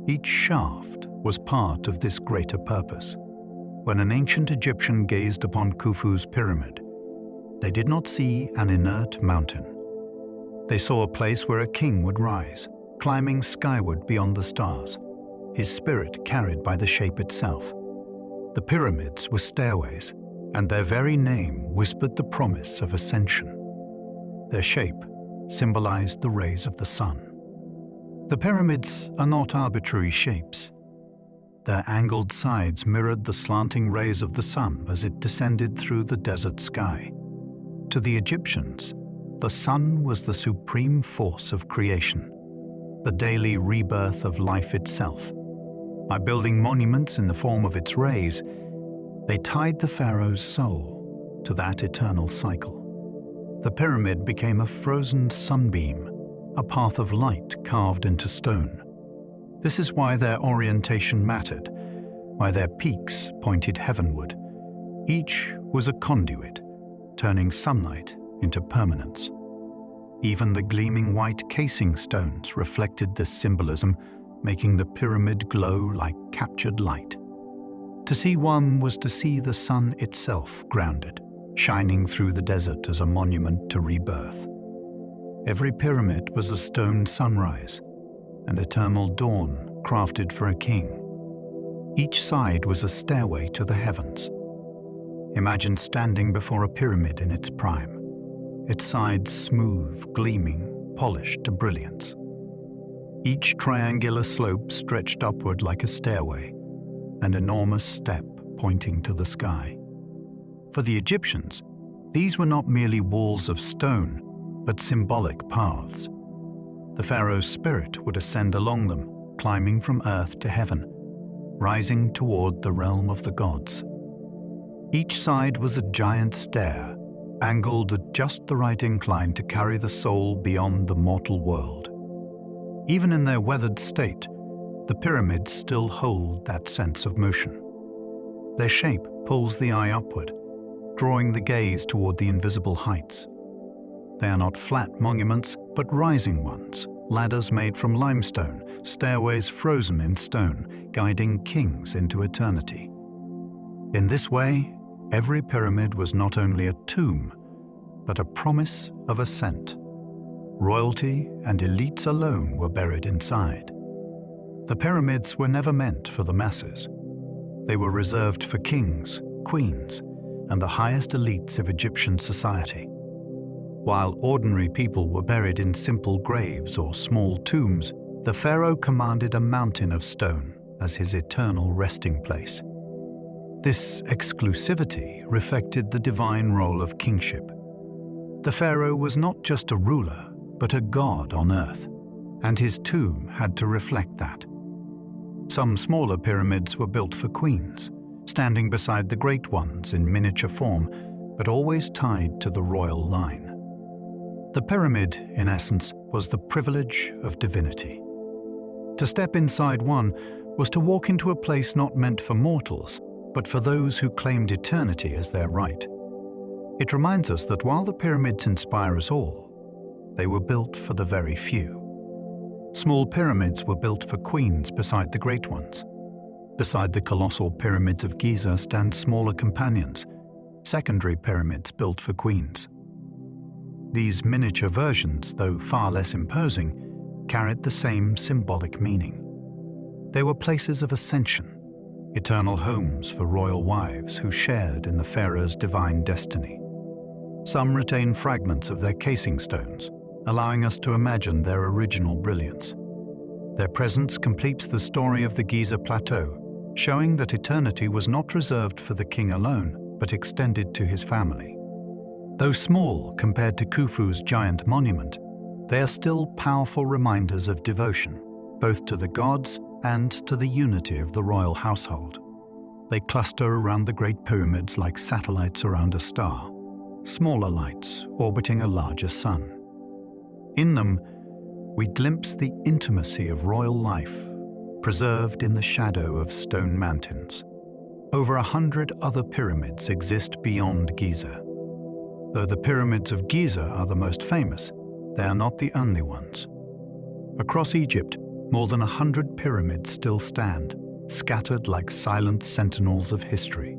each shaft was part of this greater purpose. When an ancient Egyptian gazed upon Khufu's pyramid, they did not see an inert mountain. They saw a place where a king would rise, climbing skyward beyond the stars, his spirit carried by the shape itself. The pyramids were stairways, and their very name whispered the promise of ascension. Their shape symbolized the rays of the sun. The pyramids are not arbitrary shapes. Their angled sides mirrored the slanting rays of the sun as it descended through the desert sky. To the Egyptians, the sun was the supreme force of creation, the daily rebirth of life itself. By building monuments in the form of its rays, they tied the pharaoh's soul to that eternal cycle. The pyramid became a frozen sunbeam, a path of light carved into stone. This is why their orientation mattered, why their peaks pointed heavenward. Each was a conduit, turning sunlight into permanence. Even the gleaming white casing stones reflected this symbolism, making the pyramid glow like captured light. To see one was to see the sun itself grounded, shining through the desert as a monument to rebirth. Every pyramid was a stone sunrise, an eternal dawn crafted for a king. Each side was a stairway to the heavens. Imagine standing before a pyramid in its prime, its sides smooth, gleaming, polished to brilliance. Each triangular slope stretched upward like a stairway, an enormous step pointing to the sky. For the Egyptians, these were not merely walls of stone, but symbolic paths. The pharaoh's spirit would ascend along them, climbing from earth to heaven, rising toward the realm of the gods. Each side was a giant stair, angled at just the right incline to carry the soul beyond the mortal world. Even in their weathered state, the pyramids still hold that sense of motion. Their shape pulls the eye upward, drawing the gaze toward the invisible heights. They are not flat monuments, but rising ones, ladders made from limestone, stairways frozen in stone, guiding kings into eternity. In this way, every pyramid was not only a tomb, but a promise of ascent. Royalty and elites alone were buried inside. The pyramids were never meant for the masses. They were reserved for kings, queens, and the highest elites of Egyptian society. While ordinary people were buried in simple graves or small tombs, the pharaoh commanded a mountain of stone as his eternal resting place. This exclusivity reflected the divine role of kingship. The pharaoh was not just a ruler, but a god on earth, and his tomb had to reflect that. Some smaller pyramids were built for queens, standing beside the great ones in miniature form, but always tied to the royal line. The pyramid, in essence, was the privilege of divinity. To step inside one was to walk into a place not meant for mortals, but for those who claimed eternity as their right. It reminds us that while the pyramids inspire us all, they were built for the very few. Small pyramids were built for queens beside the great ones. Beside the colossal pyramids of Giza stand smaller companions, secondary pyramids built for queens. These miniature versions, though far less imposing, carried the same symbolic meaning. They were places of ascension, eternal homes for royal wives who shared in the pharaoh's divine destiny. Some retain fragments of their casing stones, allowing us to imagine their original brilliance. Their presence completes the story of the Giza Plateau, showing that eternity was not reserved for the king alone, but extended to his family. Though small compared to Khufu's giant monument, they are still powerful reminders of devotion, both to the gods and to the unity of the royal household. They cluster around the Great Pyramids like satellites around a star, smaller lights orbiting a larger sun. In them, we glimpse the intimacy of royal life, preserved in the shadow of stone mountains. Over 100 other pyramids exist beyond Giza. Though the pyramids of Giza are the most famous, they are not the only ones. Across Egypt, more than 100 pyramids still stand, scattered like silent sentinels of history.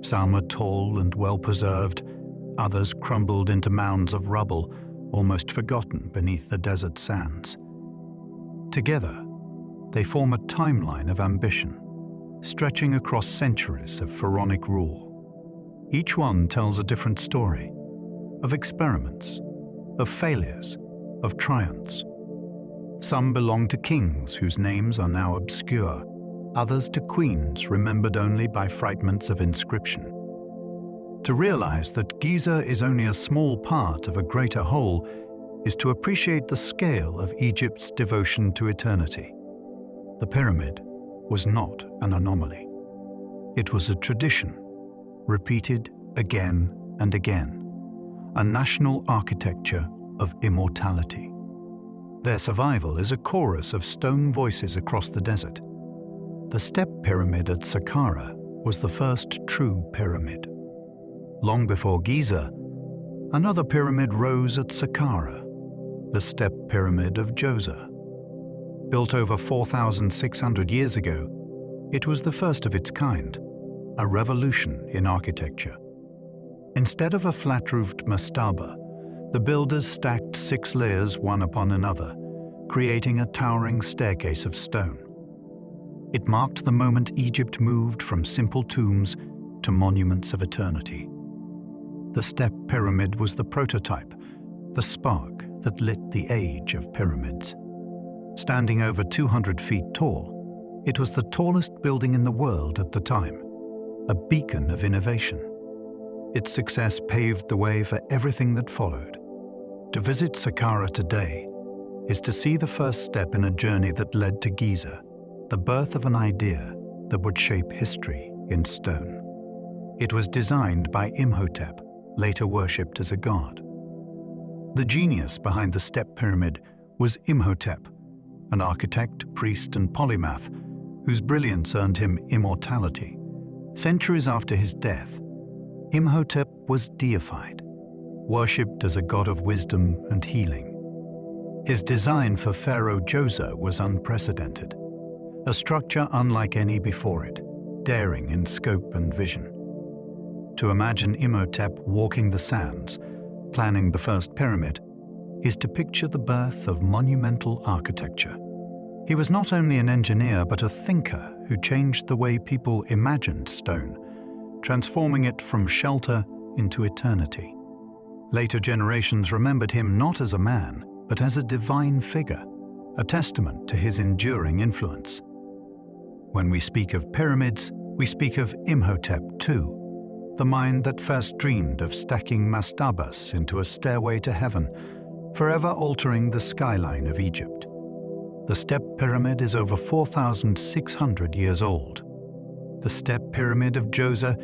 Some are tall and well-preserved, others crumbled into mounds of rubble, almost forgotten beneath the desert sands. Together, they form a timeline of ambition, stretching across centuries of pharaonic rule. Each one tells a different story, of experiments, of failures, of triumphs. Some belong to kings whose names are now obscure, others to queens remembered only by fragments of inscription. To realize that Giza is only a small part of a greater whole is to appreciate the scale of Egypt's devotion to eternity. The pyramid was not an anomaly. It was a tradition, repeated again and again, a national architecture of immortality. Their survival is a chorus of stone voices across the desert. The step pyramid at Saqqara was the first true pyramid. Long before Giza, another pyramid rose at Saqqara, the step pyramid of Djoser. Built over 4,600 years ago, it was the first of its kind, a revolution in architecture. Instead of a flat-roofed mastaba, the builders stacked 6 layers one upon another, creating a towering staircase of stone. It marked the moment Egypt moved from simple tombs to monuments of eternity. The step pyramid was the prototype, the spark that lit the age of pyramids. Standing over 200 feet tall, it was the tallest building in the world at the time, a beacon of innovation. Its success paved the way for everything that followed. To visit Saqqara today is to see the first step in a journey that led to Giza, the birth of an idea that would shape history in stone. It was designed by Imhotep, later worshipped as a god. The genius behind the step pyramid was Imhotep, an architect, priest, and polymath whose brilliance earned him immortality. Centuries after his death, Imhotep was deified, worshipped as a god of wisdom and healing. His design for Pharaoh Djoser was unprecedented, a structure unlike any before it, daring in scope and vision. To imagine Imhotep walking the sands, planning the first pyramid, is to picture the birth of monumental architecture. He was not only an engineer but a thinker who changed the way people imagined stone, transforming it from shelter into eternity. Later generations remembered him not as a man, but as a divine figure, a testament to his enduring influence. When we speak of pyramids, we speak of Imhotep too, the mind that first dreamed of stacking mastabas into a stairway to heaven, forever altering the skyline of Egypt. The step pyramid is over 4,600 years old. The step pyramid of Djoser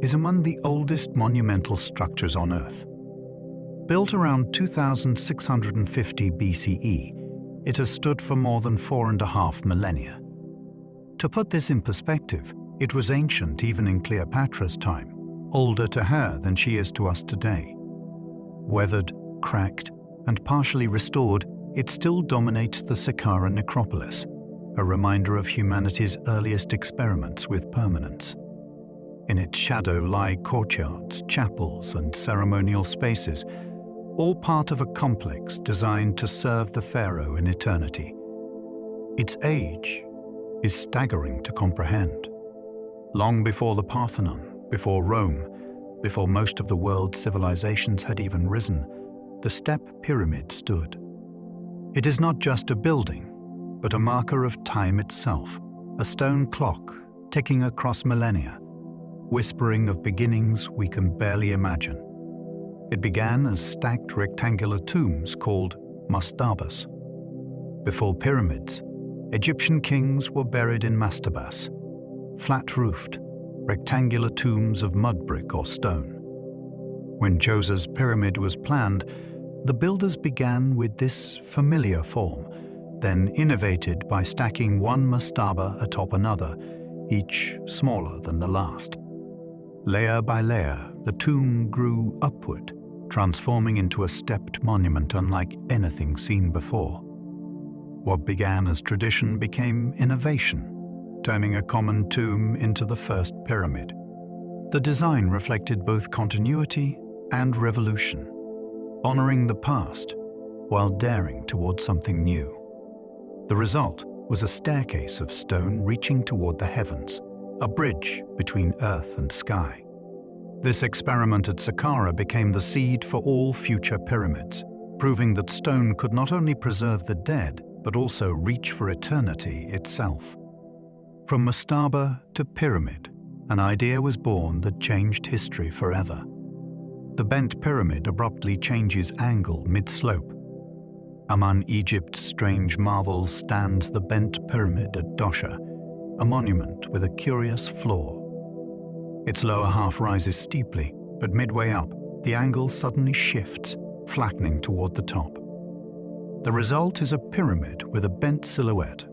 is among the oldest monumental structures on Earth. Built around 2650 BCE, it has stood for more than 4.5 millennia. To put this in perspective, it was ancient even in Cleopatra's time, older to her than she is to us today. Weathered, cracked, and partially restored, it still dominates the Saqqara necropolis, a reminder of humanity's earliest experiments with permanence. In its shadow lie courtyards, chapels, and ceremonial spaces, all part of a complex designed to serve the pharaoh in eternity. Its age is staggering to comprehend. Long before the Parthenon, before Rome, before most of the world's civilizations had even risen, the Step Pyramid stood. It is not just a building, but a marker of time itself, a stone clock ticking across millennia, whispering of beginnings we can barely imagine. It began as stacked rectangular tombs called mastabas. Before pyramids, Egyptian kings were buried in mastabas, flat-roofed, rectangular tombs of mud brick or stone. When Djoser's pyramid was planned, the builders began with this familiar form, then innovated by stacking one mastaba atop another, each smaller than the last. Layer by layer, the tomb grew upward, transforming into a stepped monument unlike anything seen before. What began as tradition became innovation, turning a common tomb into the first pyramid. The design reflected both continuity and revolution, honoring the past while daring towards something new. The result was a staircase of stone reaching toward the heavens, a bridge between earth and sky. This experiment at Saqqara became the seed for all future pyramids, proving that stone could not only preserve the dead, but also reach for eternity itself. From mastaba to pyramid, an idea was born that changed history forever. The bent pyramid abruptly changes angle mid-slope. Among Egypt's strange marvels stands the bent pyramid at Dosha, a monument with a curious flaw. Its lower half rises steeply, but midway up, the angle suddenly shifts, flattening toward the top. The result is a pyramid with a bent silhouette,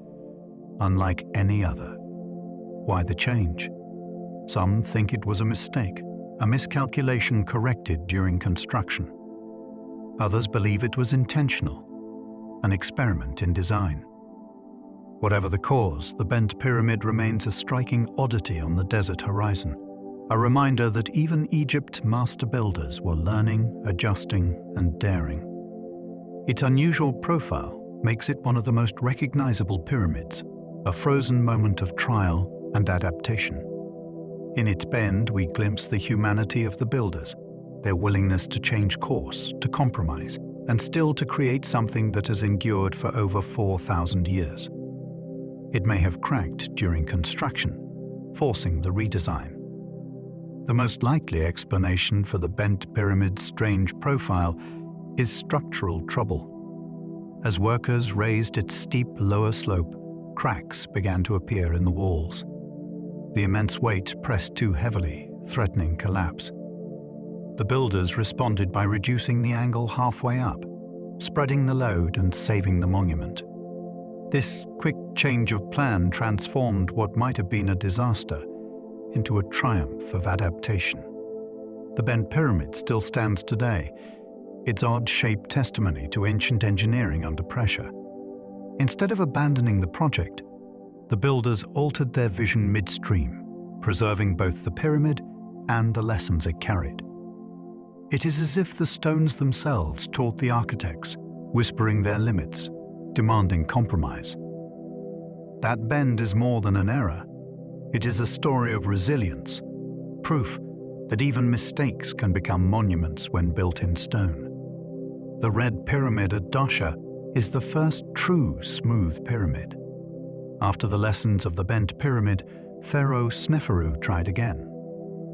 unlike any other. Why the change? Some think it was a mistake, a miscalculation corrected during construction. Others believe it was intentional, an experiment in design. Whatever the cause, the bent pyramid remains a striking oddity on the desert horizon, a reminder that even Egypt's master builders were learning, adjusting, and daring. Its unusual profile makes it one of the most recognizable pyramids, a frozen moment of trial and adaptation. In its bend, we glimpse the humanity of the builders, their willingness to change course, to compromise, and still to create something that has endured for over 4,000 years. It may have cracked during construction, forcing the redesign. The most likely explanation for the bent pyramid's strange profile is structural trouble. As workers raised its steep lower slope, cracks began to appear in the walls. The immense weight pressed too heavily, threatening collapse. The builders responded by reducing the angle halfway up, spreading the load and saving the monument. This quick change of plan transformed what might have been a disaster into a triumph of adaptation. The bent pyramid still stands today, its odd shape testimony to ancient engineering under pressure. Instead of abandoning the project, the builders altered their vision midstream, preserving both the pyramid and the lessons it carried. It is as if the stones themselves taught the architects, whispering their limits, demanding compromise. That bend is more than an error. It is a story of resilience, proof that even mistakes can become monuments when built in stone. The Red Pyramid at Dosha is the first true smooth pyramid. After the lessons of the bent pyramid, Pharaoh Sneferu tried again,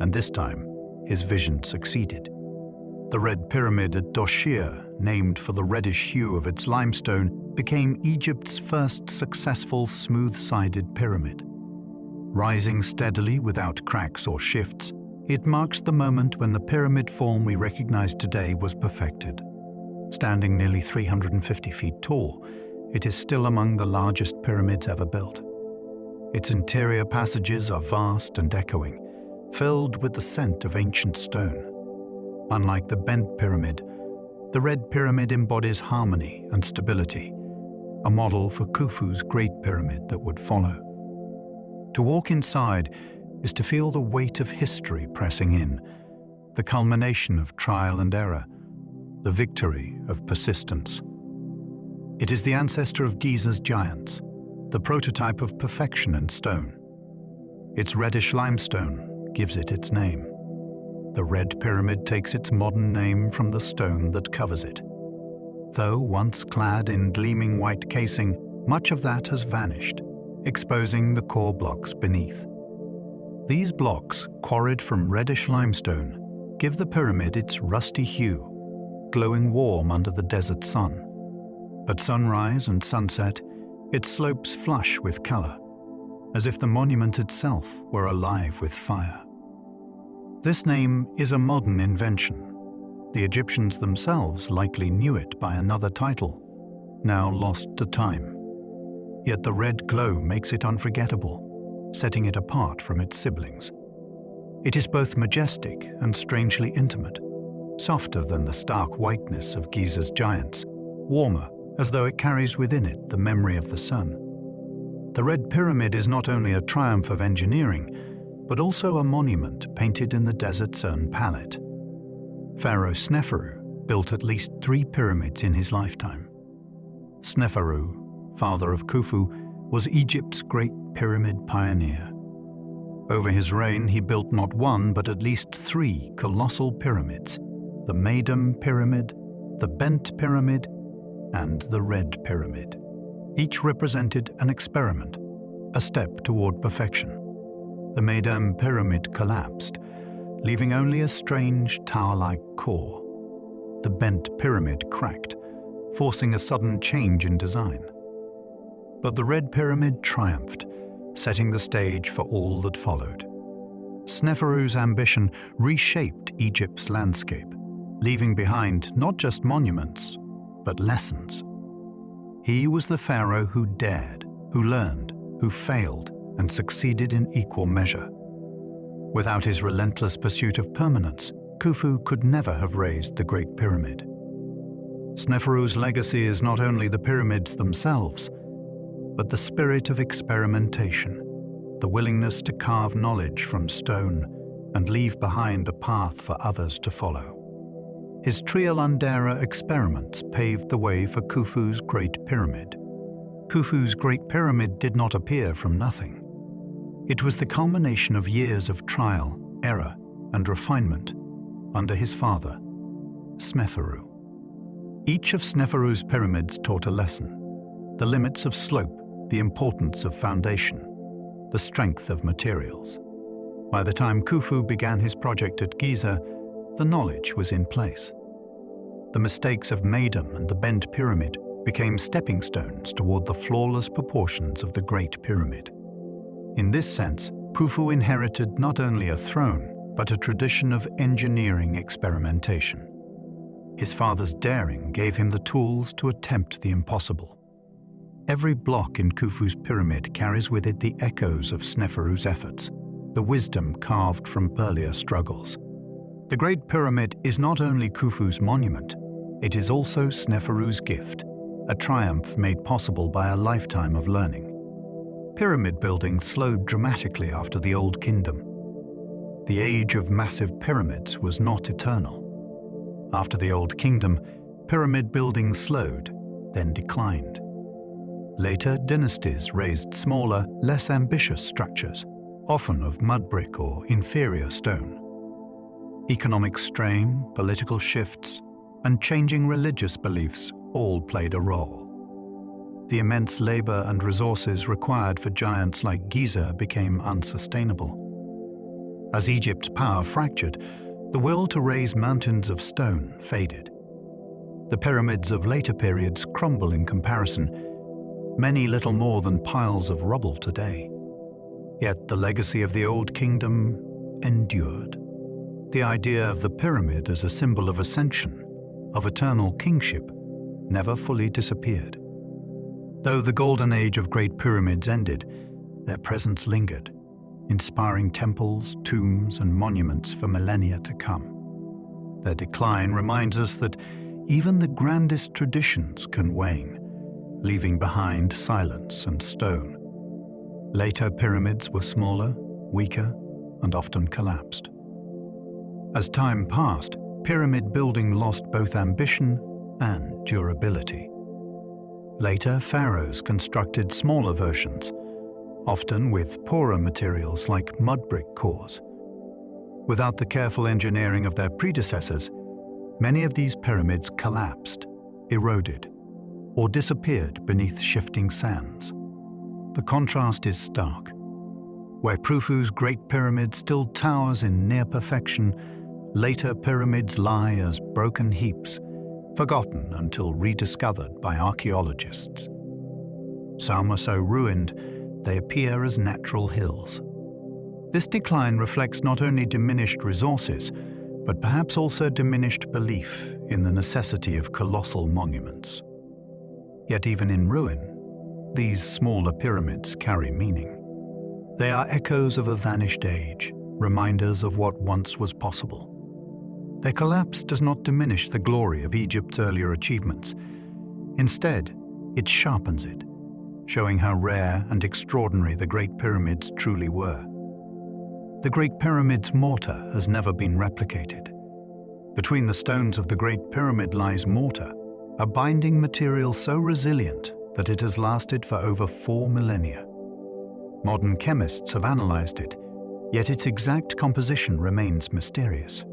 and this time his vision succeeded. The Red Pyramid at Doshir, named for the reddish hue of its limestone, became Egypt's first successful smooth-sided pyramid. Rising steadily without cracks or shifts, it marks the moment when the pyramid form we recognize today was perfected. Standing nearly 350 feet tall, it is still among the largest pyramids ever built. Its interior passages are vast and echoing, filled with the scent of ancient stone. Unlike the bent pyramid, The Red Pyramid embodies harmony and stability, a model for Khufu's Great Pyramid that would follow. To walk inside is to feel the weight of history pressing in, the culmination of trial and error, the victory of persistence. It is the ancestor of Giza's giants, the prototype of perfection in stone. Its reddish limestone gives it its name. The Red Pyramid takes its modern name from the stone that covers it. Though once clad in gleaming white casing, much of that has vanished, exposing the core blocks beneath. These blocks, quarried from reddish limestone, give the pyramid its rusty hue, glowing warm under the desert sun. At sunrise and sunset, it slopes flush with color, as if the monument itself were alive with fire. This name is a modern invention. The Egyptians themselves likely knew it by another title, now lost to time. Yet the red glow makes it unforgettable, setting it apart from its siblings. It is both majestic and strangely intimate, softer than the stark whiteness of Giza's giants, warmer, as though it carries within it the memory of the sun. The Red Pyramid is not only a triumph of engineering, but also a monument painted in the desert's own palette. Pharaoh Sneferu built at least 3 pyramids in his lifetime. Sneferu, father of Khufu, was Egypt's great pyramid pioneer. Over his reign, he built not 1, but at least 3 colossal pyramids: the Maidam Pyramid, the Bent Pyramid, and the Red Pyramid. Each represented an experiment, a step toward perfection. The Maidam Pyramid collapsed, leaving only a strange tower-like core. The Bent Pyramid cracked, forcing a sudden change in design. But the Red Pyramid triumphed, setting the stage for all that followed. Sneferu's ambition reshaped Egypt's landscape, leaving behind not just monuments, but lessons. He was the pharaoh who dared, who learned, who failed, and succeeded in equal measure. Without his relentless pursuit of permanence, Khufu could never have raised the Great Pyramid. Sneferu's legacy is not only the pyramids themselves, but the spirit of experimentation, the willingness to carve knowledge from stone and leave behind a path for others to follow. His Trial-and-Error experiments paved the way for Khufu's Great Pyramid. Khufu's Great Pyramid did not appear from nothing. It was the culmination of years of trial, error, and refinement under his father, Sneferu. Each of Sneferu's pyramids taught a lesson: the limits of slope, the importance of foundation, the strength of materials. By the time Khufu began his project at Giza, the knowledge was in place. The mistakes of Maidam and the Bent Pyramid became stepping stones toward the flawless proportions of the Great Pyramid. In this sense, Khufu inherited not only a throne, but a tradition of engineering experimentation. His father's daring gave him the tools to attempt the impossible. Every block in Khufu's pyramid carries with it the echoes of Sneferu's efforts, the wisdom carved from earlier struggles. The Great Pyramid is not only Khufu's monument, it is also Sneferu's gift, a triumph made possible by a lifetime of learning. Pyramid building slowed dramatically after the Old Kingdom. The age of massive pyramids was not eternal. After the Old Kingdom, pyramid building slowed, then declined. Later, dynasties raised smaller, less ambitious structures, often of mud brick or inferior stone. Economic strain, political shifts, and changing religious beliefs all played a role. The immense labor and resources required for giants like Giza became unsustainable. As Egypt's power fractured, the will to raise mountains of stone faded. The pyramids of later periods crumble in comparison, many little more than piles of rubble today. Yet the legacy of the Old Kingdom endured. The idea of the pyramid as a symbol of ascension, of eternal kingship, never fully disappeared. Though the golden age of great pyramids ended, their presence lingered, inspiring temples, tombs, and monuments for millennia to come. Their decline reminds us that even the grandest traditions can wane, leaving behind silence and stone. Later pyramids were smaller, weaker, and often collapsed. As time passed, pyramid building lost both ambition and durability. Later, pharaohs constructed smaller versions, often with poorer materials like mud brick cores. Without the careful engineering of their predecessors, many of these pyramids collapsed, eroded, or disappeared beneath shifting sands. The contrast is stark. Where Khufu's Great Pyramid still towers in near perfection, later pyramids lie as broken heaps, forgotten until rediscovered by archaeologists. Some are so ruined, they appear as natural hills. This decline reflects not only diminished resources, but perhaps also diminished belief in the necessity of colossal monuments. Yet even in ruin, these smaller pyramids carry meaning. They are echoes of a vanished age, reminders of what once was possible. Their collapse does not diminish the glory of Egypt's earlier achievements. Instead, it sharpens it, showing how rare and extraordinary the Great Pyramids truly were. The Great Pyramid's mortar has never been replicated. Between the stones of the Great Pyramid lies mortar, a binding material so resilient that it has lasted for over 4 millennia. Modern chemists have analyzed it, yet its exact composition remains mysterious.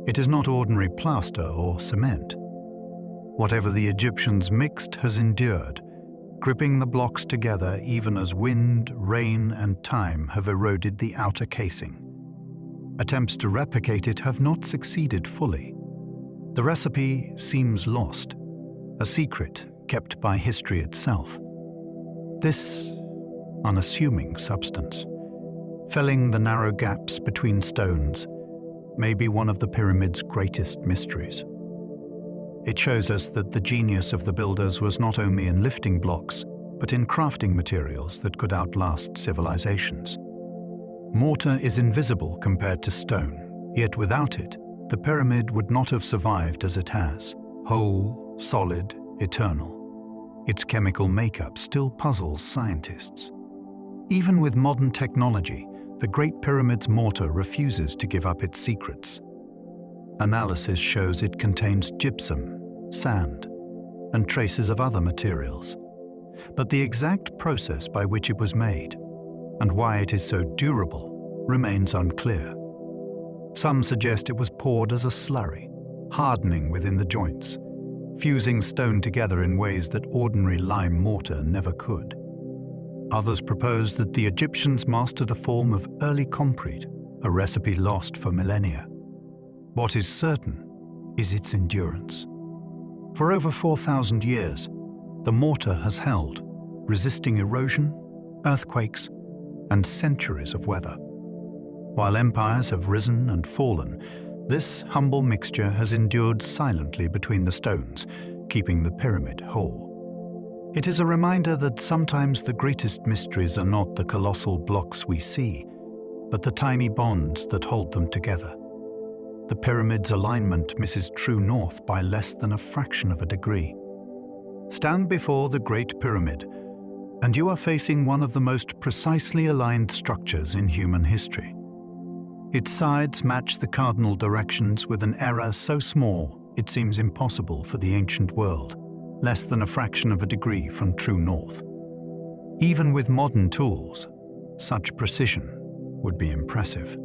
It is not ordinary plaster or cement. Whatever the Egyptians mixed has endured, gripping the blocks together even as wind, rain, and time have eroded the outer casing. Attempts to replicate it have not succeeded fully. The recipe seems lost, a secret kept by history itself. This unassuming substance, filling the narrow gaps between stones, may be one of the pyramid's greatest mysteries. It shows us that the genius of the builders was not only in lifting blocks, but in crafting materials that could outlast civilizations. Mortar is invisible compared to stone, yet without it, the pyramid would not have survived as it has, whole, solid, eternal. Its chemical makeup still puzzles scientists. Even with modern technology, the Great Pyramid's mortar refuses to give up its secrets. Analysis shows it contains gypsum, sand, and traces of other materials. But the exact process by which it was made, and why it is so durable, remains unclear. Some suggest it was poured as a slurry, hardening within the joints, fusing stone together in ways that ordinary lime mortar never could. Others propose that the Egyptians mastered a form of early concrete, a recipe lost for millennia. What is certain is its endurance. For over 4,000 years, the mortar has held, resisting erosion, earthquakes, and centuries of weather. While empires have risen and fallen, this humble mixture has endured silently between the stones, keeping the pyramid whole. It is a reminder that sometimes the greatest mysteries are not the colossal blocks we see, but the tiny bonds that hold them together. The pyramid's alignment misses true north by less than a fraction of a degree. Stand before the Great Pyramid, and you are facing one of the most precisely aligned structures in human history. Its sides match the cardinal directions with an error so small it seems impossible for the ancient world, less than a fraction of a degree from true north. Even with modern tools, such precision would be impressive.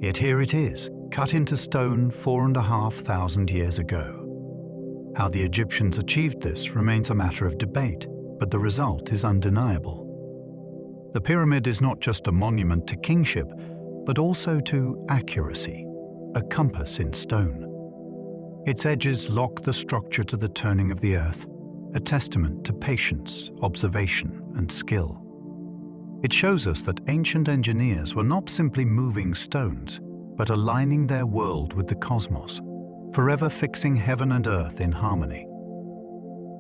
Yet here it is, cut into stone 4,500 years ago. How the Egyptians achieved this remains a matter of debate, but the result is undeniable. The pyramid is not just a monument to kingship, but also to accuracy, a compass in stone. Its edges lock the structure to the turning of the earth, a testament to patience, observation, and skill. It shows us that ancient engineers were not simply moving stones, but aligning their world with the cosmos, forever fixing heaven and earth in harmony.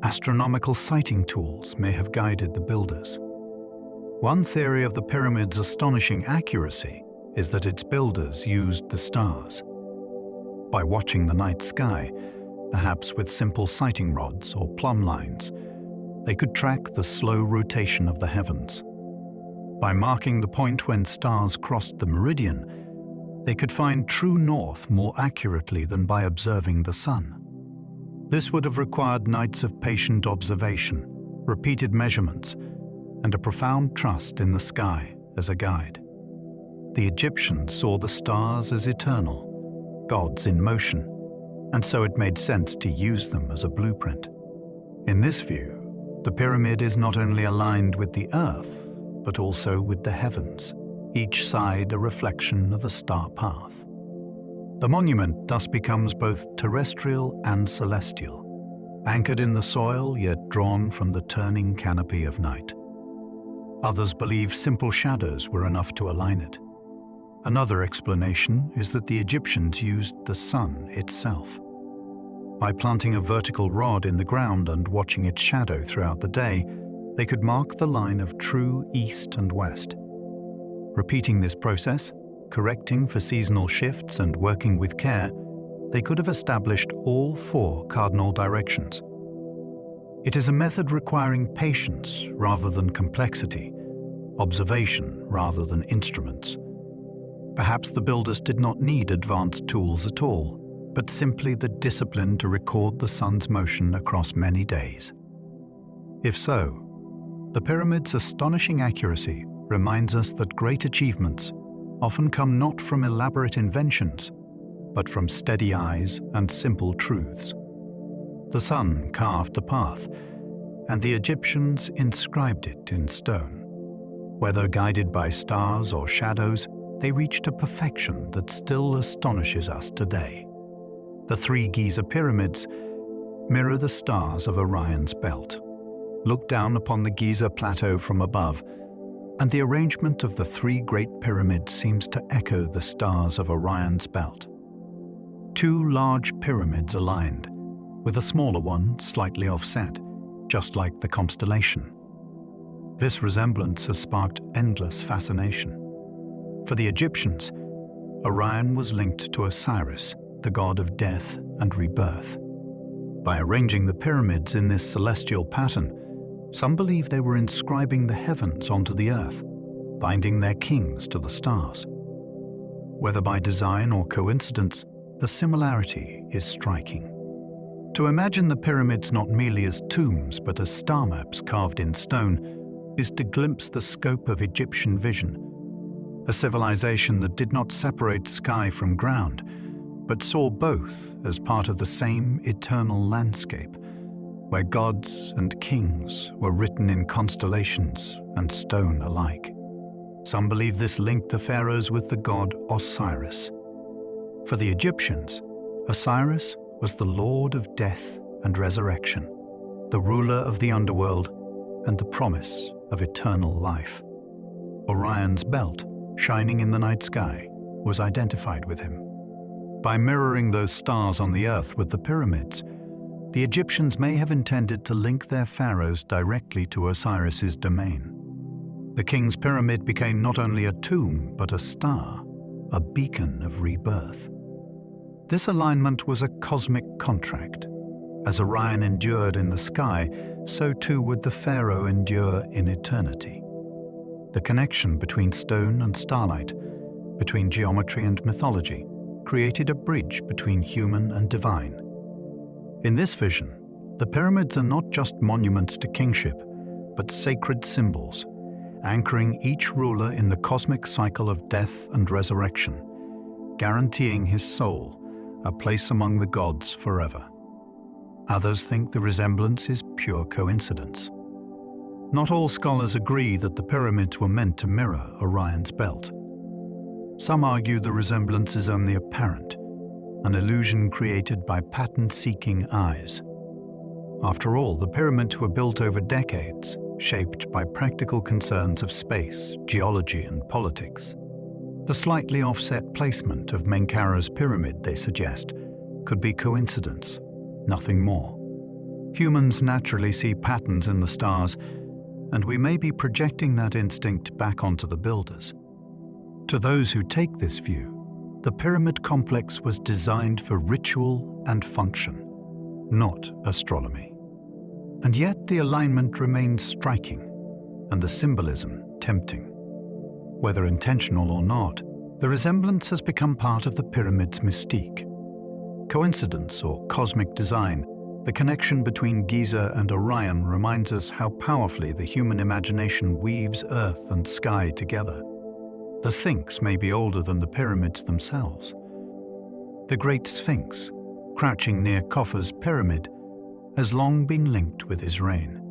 Astronomical sighting tools may have guided the builders. One theory of the pyramid's astonishing accuracy is that its builders used the stars. By watching the night sky, Perhaps with simple sighting rods or plumb lines, they could track the slow rotation of the heavens. By marking the point when stars crossed the meridian, they could find true north more accurately than by observing the sun. This would have required nights of patient observation, repeated measurements, and a profound trust in the sky as a guide. The Egyptians saw the stars as eternal, gods in motion, and so it made sense to use them as a blueprint. In this view, the pyramid is not only aligned with the earth, but also with the heavens, each side a reflection of a star path. The monument thus becomes both terrestrial and celestial, anchored in the soil yet drawn from the turning canopy of night. Others believe simple shadows were enough to align it. Another explanation is that the Egyptians used the sun itself. By planting a vertical rod in the ground and watching its shadow throughout the day, they could mark the line of true east and west. Repeating this process, correcting for seasonal shifts and working with care, they could have established all 4 cardinal directions. It is a method requiring patience rather than complexity, observation rather than instruments. Perhaps the builders did not need advanced tools at all, but simply the discipline to record the sun's motion across many days. If so, the pyramid's astonishing accuracy reminds us that great achievements often come not from elaborate inventions, but from steady eyes and simple truths. The sun carved the path, and the Egyptians inscribed it in stone. Whether guided by stars or shadows, they reached a perfection that still astonishes us today. The 3 Giza pyramids mirror the stars of Orion's belt. Look down upon the Giza plateau from above, and the arrangement of the 3 great pyramids seems to echo the stars of Orion's belt. 2 large pyramids aligned, with a smaller one slightly offset, just like the constellation. This resemblance has sparked endless fascination. For the Egyptians, Orion was linked to Osiris, the god of death and rebirth. By arranging the pyramids in this celestial pattern, some believe they were inscribing the heavens onto the earth, binding their kings to the stars. Whether by design or coincidence, the similarity is striking. To imagine the pyramids not merely as tombs but as star maps carved in stone is to glimpse the scope of Egyptian vision, a civilization that did not separate sky from ground, but saw both as part of the same eternal landscape, where gods and kings were written in constellations and stone alike. Some believe this linked the pharaohs with the god Osiris. For the Egyptians, Osiris was the lord of death and resurrection, the ruler of the underworld, and the promise of eternal life. Orion's belt, shining in the night sky, was identified with him. By mirroring those stars on the earth with the pyramids, the Egyptians may have intended to link their pharaohs directly to Osiris's domain. The king's pyramid became not only a tomb, but a star, a beacon of rebirth. This alignment was a cosmic contract. As Orion endured in the sky, so too would the pharaoh endure in eternity. The connection between stone and starlight, between geometry and mythology, created a bridge between human and divine. In this vision, the pyramids are not just monuments to kingship, but sacred symbols, anchoring each ruler in the cosmic cycle of death and resurrection, guaranteeing his soul a place among the gods forever. Others think the resemblance is pure coincidence. Not all scholars agree that the pyramids were meant to mirror Orion's belt. Some argue the resemblance is only apparent, an illusion created by pattern-seeking eyes. After all, the pyramids were built over decades, shaped by practical concerns of space, geology, and politics. The slightly offset placement of Menkaura's pyramid, they suggest, could be coincidence, nothing more. Humans naturally see patterns in the stars, and we may be projecting that instinct back onto the builders. To those who take this view, the pyramid complex was designed for ritual and function, not astronomy. And yet the alignment remains striking, and the symbolism tempting. Whether intentional or not, the resemblance has become part of the pyramid's mystique. Coincidence or cosmic design, the connection between Giza and Orion reminds us how powerfully the human imagination weaves earth and sky together. The Sphinx may be older than the pyramids themselves. The Great Sphinx, crouching near Khufu's pyramid, has long been linked with his reign.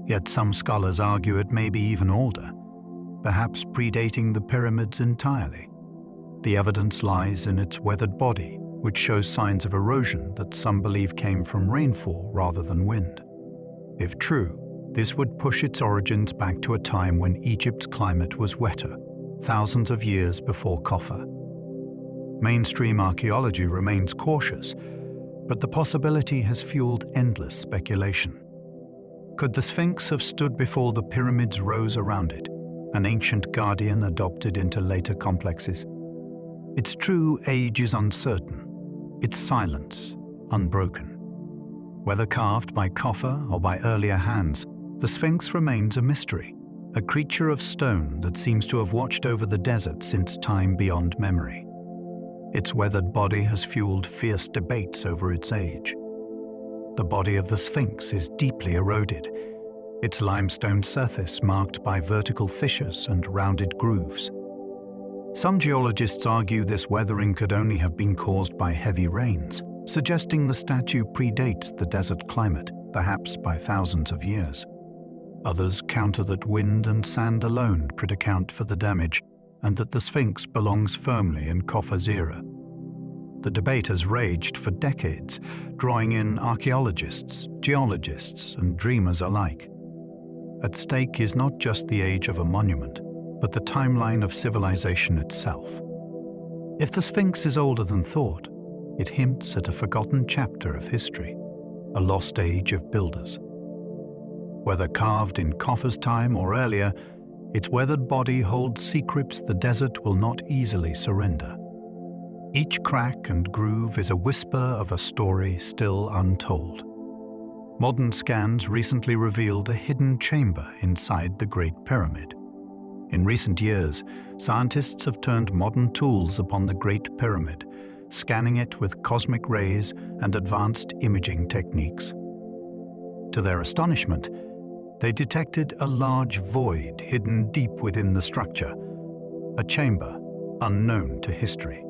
Yet some scholars argue it may be even older, perhaps predating the pyramids entirely. The evidence lies in its weathered body, which shows signs of erosion that some believe came from rainfall rather than wind. If true, this would push its origins back to a time when Egypt's climate was wetter, thousands of years before Khufu. Mainstream archaeology remains cautious, but the possibility has fueled endless speculation. Could the Sphinx have stood before the pyramids rose around it, an ancient guardian adopted into later complexes? Its true age is uncertain, its silence unbroken. Whether carved by Khufu or by earlier hands, the Sphinx remains a mystery, a creature of stone that seems to have watched over the desert since time beyond memory. Its weathered body has fueled fierce debates over its age. The body of the Sphinx is deeply eroded, its limestone surface marked by vertical fissures and rounded grooves. Some geologists argue this weathering could only have been caused by heavy rains, suggesting the statue predates the desert climate, perhaps by thousands of years. Others counter that wind and sand alone could account for the damage, and that the Sphinx belongs firmly in Khufu's era. The debate has raged for decades, drawing in archaeologists, geologists, and dreamers alike. At stake is not just the age of a monument, but the timeline of civilization itself. If the Sphinx is older than thought, it hints at a forgotten chapter of history, a lost age of builders. Whether carved in Khufu's time or earlier, its weathered body holds secrets the desert will not easily surrender. Each crack and groove is a whisper of a story still untold. Modern scans recently revealed a hidden chamber inside the Great Pyramid. In recent years, scientists have turned modern tools upon the Great Pyramid, scanning it with cosmic rays and advanced imaging techniques. To their astonishment, they detected a large void hidden deep within the structure, a chamber unknown to history.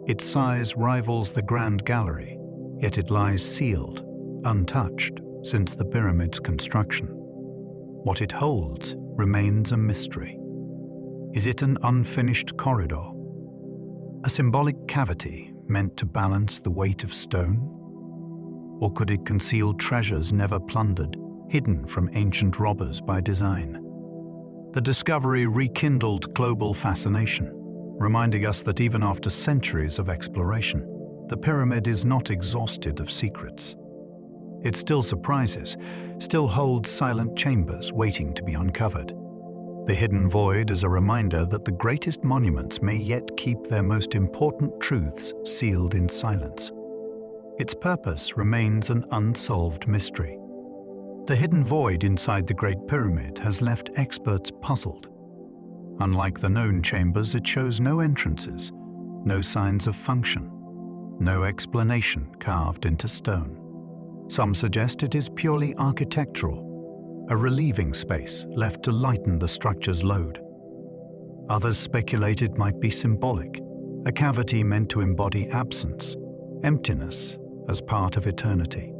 Its size rivals the Grand Gallery, yet it lies sealed, untouched since the pyramid's construction. What it holds remains a mystery. Is it an unfinished corridor? A symbolic cavity meant to balance the weight of stone? Or could it conceal treasures never plundered, hidden from ancient robbers by design? The discovery rekindled global fascination, reminding us that even after centuries of exploration, the pyramid is not exhausted of secrets. It still surprises, still holds silent chambers waiting to be uncovered. The hidden void is a reminder that the greatest monuments may yet keep their most important truths sealed in silence. Its purpose remains an unsolved mystery. The hidden void inside the Great Pyramid has left experts puzzled. Unlike the known chambers, it shows no entrances, no signs of function, no explanation carved into stone. Some suggest it is purely architectural, a relieving space left to lighten the structure's load. Others speculate it might be symbolic, a cavity meant to embody absence, emptiness as part of eternity.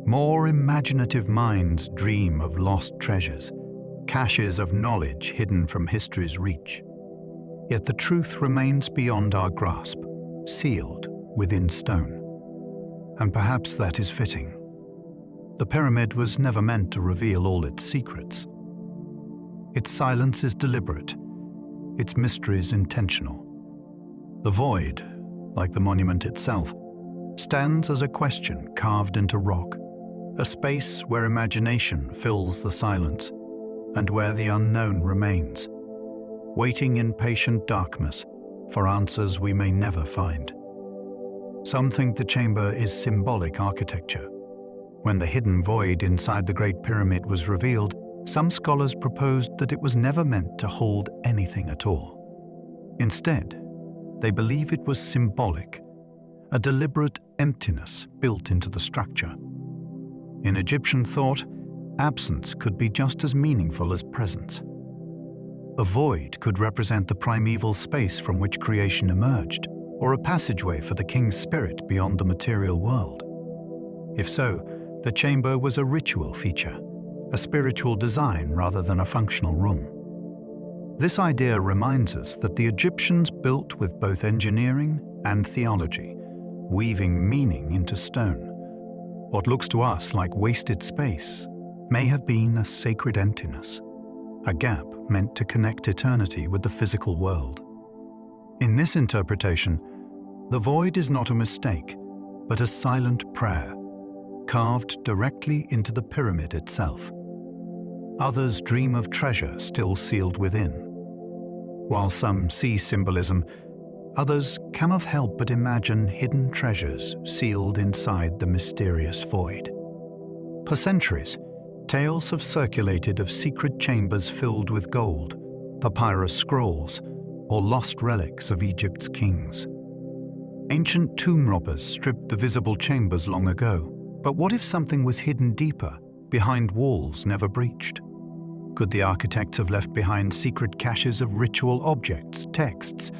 More imaginative minds dream of lost treasures, caches of knowledge hidden from history's reach. Yet the truth remains beyond our grasp, sealed within stone. And perhaps that is fitting. The pyramid was never meant to reveal all its secrets. Its silence is deliberate, its mysteries intentional. The void, like the monument itself, stands as a question carved into rock, a space where imagination fills the silence and where the unknown remains, waiting in patient darkness for answers we may never find. Some think the chamber is symbolic architecture. When the hidden void inside the Great Pyramid was revealed, some scholars proposed that it was never meant to hold anything at all. Instead, they believe it was symbolic, a deliberate emptiness built into the structure. In Egyptian thought, absence could be just as meaningful as presence. A void could represent the primeval space from which creation emerged, or a passageway for the king's spirit beyond the material world. If so, the chamber was a ritual feature, a spiritual design rather than a functional room. This idea reminds us that the Egyptians built with both engineering and theology, weaving meaning into stone. What looks to us like wasted space may have been a sacred emptiness, a gap meant to connect eternity with the physical world. In this interpretation, the void is not a mistake, but a silent prayer, carved directly into the pyramid itself. Others dream of treasure still sealed within. While some see symbolism, others cannot help but imagine hidden treasures sealed inside the mysterious void. For centuries, tales have circulated of secret chambers filled with gold, papyrus scrolls, or lost relics of Egypt's kings. Ancient tomb robbers stripped the visible chambers long ago, but what if something was hidden deeper, behind walls never breached? Could the architects have left behind secret caches of ritual objects, texts,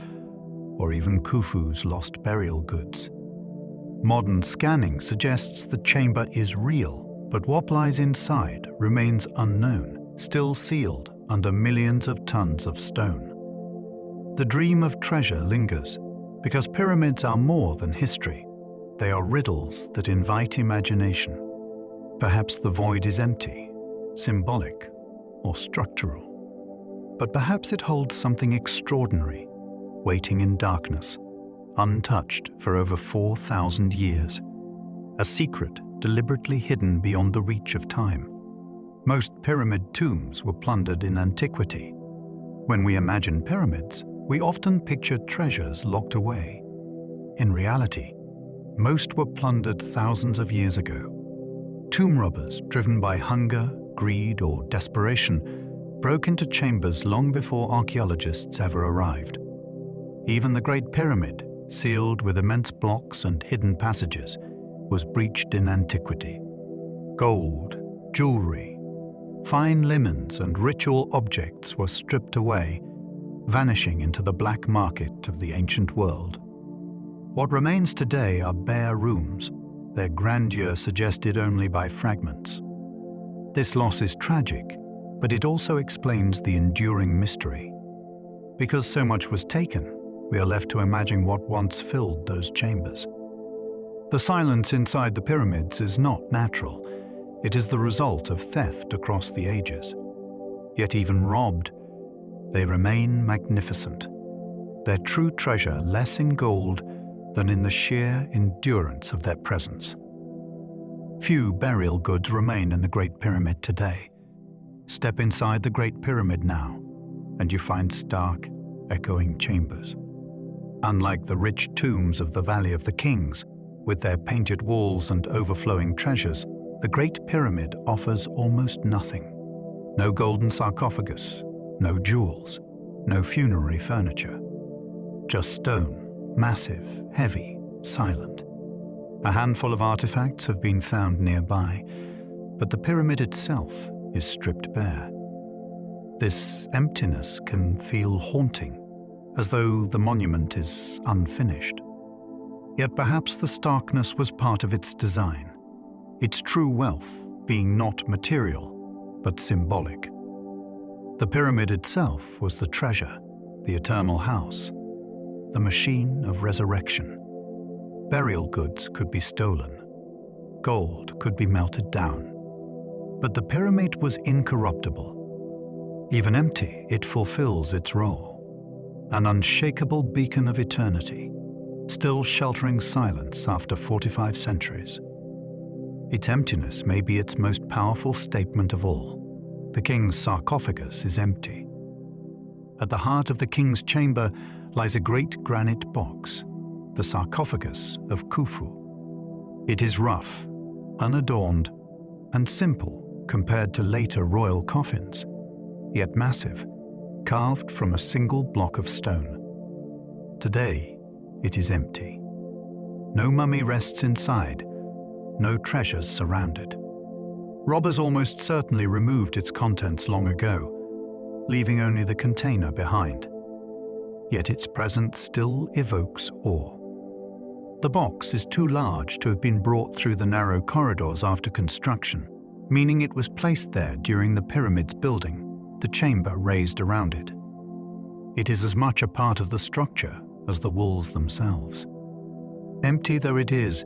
or even Khufu's lost burial goods? Modern scanning suggests the chamber is real, but what lies inside remains unknown, still sealed under millions of tons of stone. The dream of treasure lingers, because pyramids are more than history. They are riddles that invite imagination. Perhaps the void is empty, symbolic, or structural. But perhaps it holds something extraordinary, waiting in darkness, untouched for over 4,000 years. A secret deliberately hidden beyond the reach of time. Most pyramid tombs were plundered in antiquity. When we imagine pyramids, we often picture treasures locked away. In reality, most were plundered thousands of years ago. Tomb robbers, driven by hunger, greed, or desperation, broke into chambers long before archaeologists ever arrived. Even the Great Pyramid, sealed with immense blocks and hidden passages, was breached in antiquity. Gold, jewelry, fine linens, and ritual objects were stripped away, vanishing into the black market of the ancient world. What remains today are bare rooms, their grandeur suggested only by fragments. This loss is tragic, but it also explains the enduring mystery. Because so much was taken, we are left to imagine what once filled those chambers. The silence inside the pyramids is not natural. It is the result of theft across the ages. Yet even robbed, they remain magnificent. Their true treasure less in gold than in the sheer endurance of their presence. Few burial goods remain in the Great Pyramid today. Step inside the Great Pyramid now, and you find stark, echoing chambers. Unlike the rich tombs of the Valley of the Kings, with their painted walls and overflowing treasures, the Great Pyramid offers almost nothing. No golden sarcophagus, no jewels, no funerary furniture. Just stone, massive, heavy, silent. A handful of artifacts have been found nearby, but the pyramid itself is stripped bare. This emptiness can feel haunting, as though the monument is unfinished. Yet perhaps the starkness was part of its design, its true wealth being not material, but symbolic. The pyramid itself was the treasure, the eternal house, the machine of resurrection. Burial goods could be stolen. Gold could be melted down. But the pyramid was incorruptible. Even empty, it fulfills its role. An unshakable beacon of eternity, still sheltering silence after 45 centuries. Its emptiness may be its most powerful statement of all. The king's sarcophagus is empty. At the heart of the king's chamber lies a great granite box. the sarcophagus of Khufu. It is rough, unadorned, and simple compared to later royal coffins, yet massive, carved from a single block of stone. Today, it is empty. No mummy rests inside, no treasures surround it. Robbers almost certainly removed its contents long ago, leaving only the container behind. Yet its presence still evokes awe. The box is too large to have been brought through the narrow corridors after construction, meaning it was placed there during the pyramid's building, the chamber raised around it. It is as much a part of the structure as the walls themselves. Empty though it is,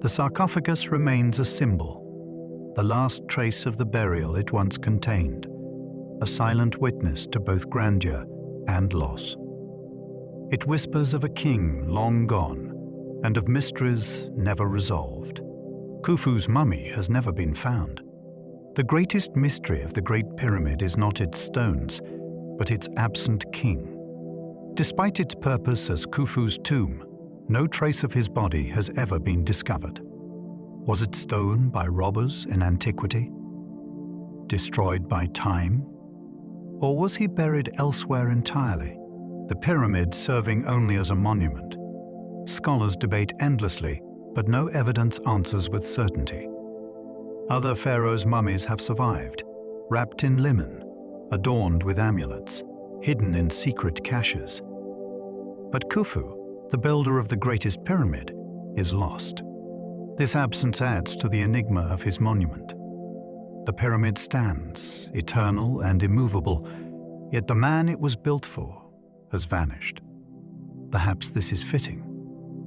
the sarcophagus remains a symbol, the last trace of the burial it once contained, a silent witness to both grandeur and loss. It whispers of a king long gone and of mysteries never resolved. Khufu's mummy has never been found. The greatest mystery of the Great Pyramid is not its stones, but its absent king. Despite its purpose as Khufu's tomb, no trace of his body has ever been discovered. Was it stolen by robbers in antiquity? Destroyed by time? Or was he buried elsewhere entirely, the pyramid serving only as a monument? Scholars debate endlessly, but no evidence answers with certainty. Other pharaohs' mummies have survived, wrapped in linen, adorned with amulets, hidden in secret caches. But Khufu, the builder of the greatest pyramid, is lost. This absence adds to the enigma of his monument. The pyramid stands, eternal and immovable, yet the man it was built for has vanished. Perhaps this is fitting.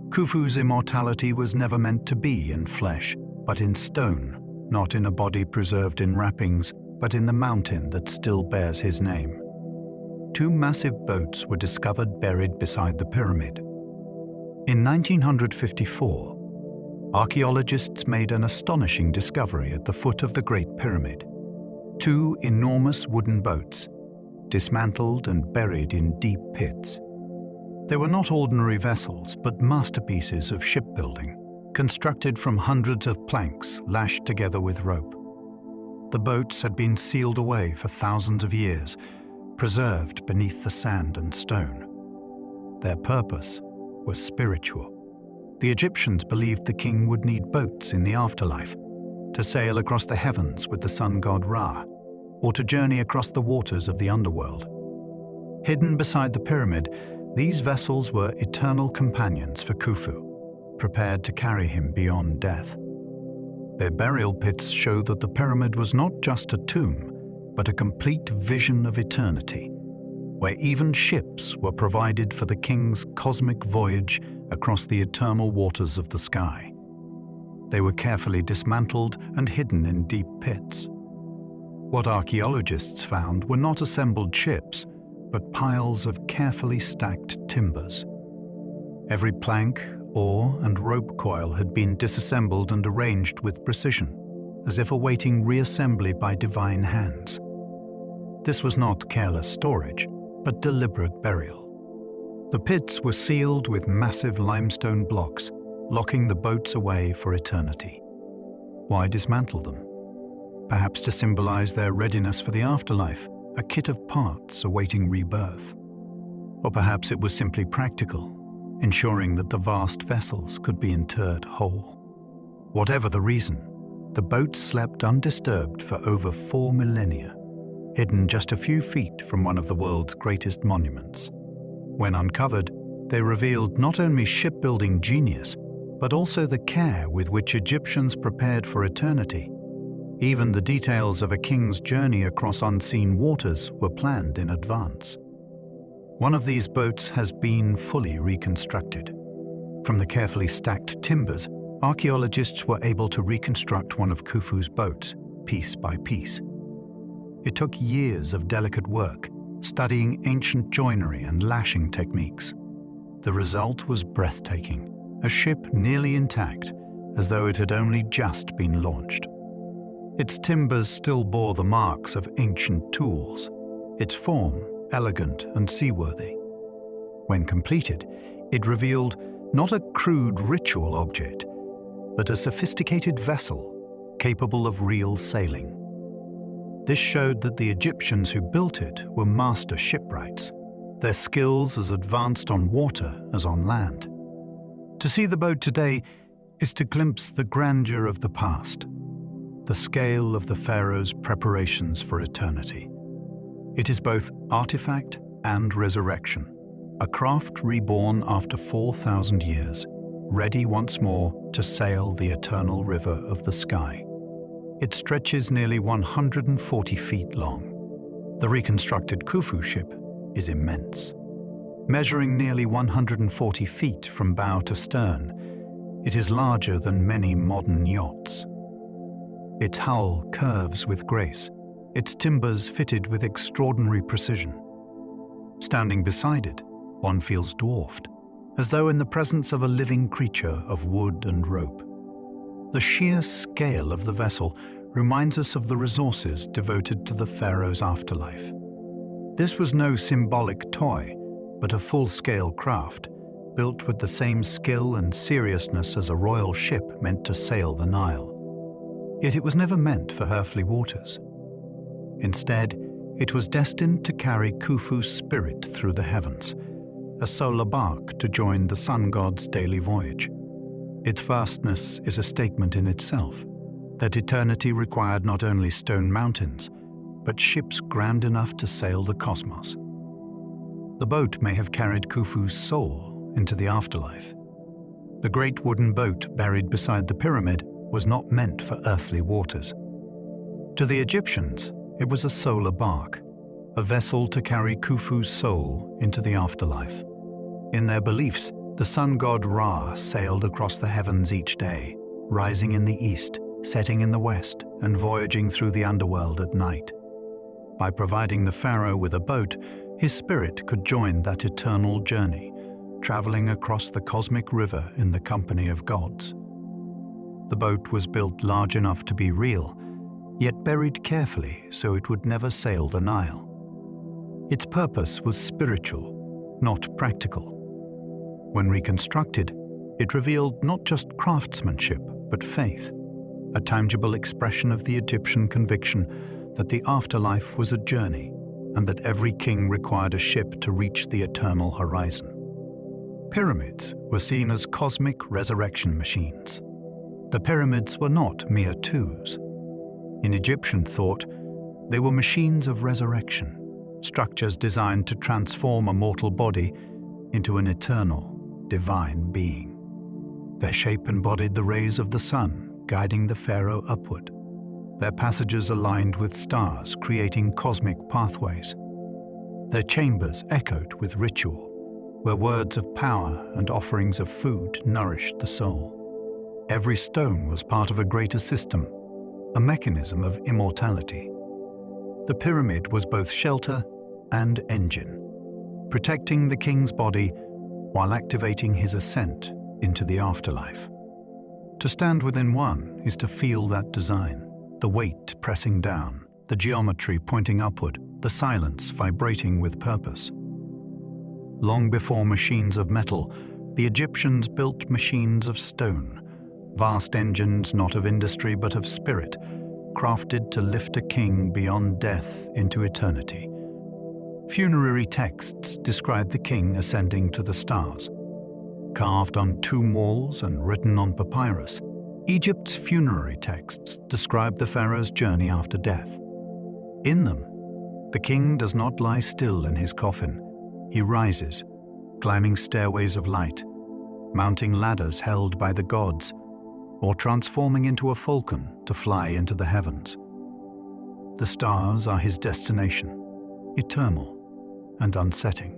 Khufu's immortality was never meant to be in flesh, but in stone, not in a body preserved in wrappings, but in the mountain that still bears his name. Two massive boats were discovered buried beside the pyramid. In 1954, archaeologists made an astonishing discovery at the foot of the Great Pyramid. Two enormous wooden boats, dismantled and buried in deep pits. They were not ordinary vessels, but masterpieces of shipbuilding, constructed from hundreds of planks lashed together with rope. The boats had been sealed away for thousands of years, preserved beneath the sand and stone. Their purpose was spiritual. The Egyptians believed the king would need boats in the afterlife, to sail across the heavens with the sun god Ra, or to journey across the waters of the underworld. Hidden beside the pyramid, these vessels were eternal companions for Khufu, prepared to carry him beyond death. Their burial pits show that the pyramid was not just a tomb, but a complete vision of eternity, where even ships were provided for the king's cosmic voyage across the eternal waters of the sky. They were carefully dismantled and hidden in deep pits. What archaeologists found were not assembled ships, but piles of carefully stacked timbers. Every plank, oar, and rope coil had been disassembled and arranged with precision, as if awaiting reassembly by divine hands. This was not careless storage, but deliberate burial. The pits were sealed with massive limestone blocks, locking the boats away for eternity. Why dismantle them? Perhaps to symbolize their readiness for the afterlife, a kit of parts awaiting rebirth. Or perhaps it was simply practical, ensuring that the vast vessels could be interred whole. Whatever the reason, the boats slept undisturbed for over 4 millennia, hidden just a few feet from one of the world's greatest monuments. When uncovered, they revealed not only shipbuilding genius, but also the care with which Egyptians prepared for eternity. Even the details of a king's journey across unseen waters were planned in advance. One of these boats has been fully reconstructed. From the carefully stacked timbers, archaeologists were able to reconstruct one of Khufu's boats, piece by piece. It took years of delicate work, studying ancient joinery and lashing techniques. The result was breathtaking, a ship nearly intact, as though it had only just been launched. Its timbers still bore the marks of ancient tools, its form elegant and seaworthy. When completed, it revealed not a crude ritual object, but a sophisticated vessel capable of real sailing. This showed that the Egyptians who built it were master shipwrights, their skills as advanced on water as on land. To see the boat today is to glimpse the grandeur of the past, the scale of the pharaohs' preparations for eternity. It is both artifact and resurrection, a craft reborn after 4,000 years, ready once more to sail the eternal river of the sky. It stretches nearly 140 feet long. The reconstructed Khufu ship is immense. Measuring nearly 140 feet from bow to stern, it is larger than many modern yachts. Its hull curves with grace, its timbers fitted with extraordinary precision. Standing beside it, one feels dwarfed, as though in the presence of a living creature of wood and rope. The sheer scale of the vessel reminds us of the resources devoted to the pharaoh's afterlife. This was no symbolic toy, but a full-scale craft, built with the same skill and seriousness as a royal ship meant to sail the Nile. Yet it was never meant for earthly waters. Instead, it was destined to carry Khufu's spirit through the heavens, a solar bark to join the sun god's daily voyage. Its vastness is a statement in itself, that eternity required not only stone mountains, but ships grand enough to sail the cosmos. The boat may have carried Khufu's soul into the afterlife. The great wooden boat buried beside the pyramid was not meant for earthly waters. To the Egyptians, it was a solar bark, a vessel to carry Khufu's soul into the afterlife. In their beliefs, the sun god Ra sailed across the heavens each day, rising in the east, setting in the west, and voyaging through the underworld at night. By providing the pharaoh with a boat, his spirit could join that eternal journey, traveling across the cosmic river in the company of gods. The boat was built large enough to be real, yet buried carefully so it would never sail the Nile. Its purpose was spiritual, not practical. When reconstructed, it revealed not just craftsmanship, but faith, a tangible expression of the Egyptian conviction that the afterlife was a journey and that every king required a ship to reach the eternal horizon. Pyramids were seen as cosmic resurrection machines. The pyramids were not mere tombs. In Egyptian thought, they were machines of resurrection, structures designed to transform a mortal body into an eternal, divine being. Their shape embodied the rays of the sun, guiding the pharaoh upward. Their passages aligned with stars, creating cosmic pathways. Their chambers echoed with ritual, where words of power and offerings of food nourished the soul. Every stone was part of a greater system, a mechanism of immortality. The pyramid was both shelter and engine, protecting the king's body while activating his ascent into the afterlife. To stand within one is to feel that design, the weight pressing down, the geometry pointing upward, the silence vibrating with purpose. Long before machines of metal, the Egyptians built machines of stone, vast engines not of industry but of spirit, crafted to lift a king beyond death into eternity. Funerary texts describe the king ascending to the stars. Carved on tomb walls and written on papyrus, Egypt's funerary texts describe the pharaoh's journey after death. In them, the king does not lie still in his coffin. He rises, climbing stairways of light, mounting ladders held by the gods, or transforming into a falcon to fly into the heavens. The stars are his destination, eternal and unsetting.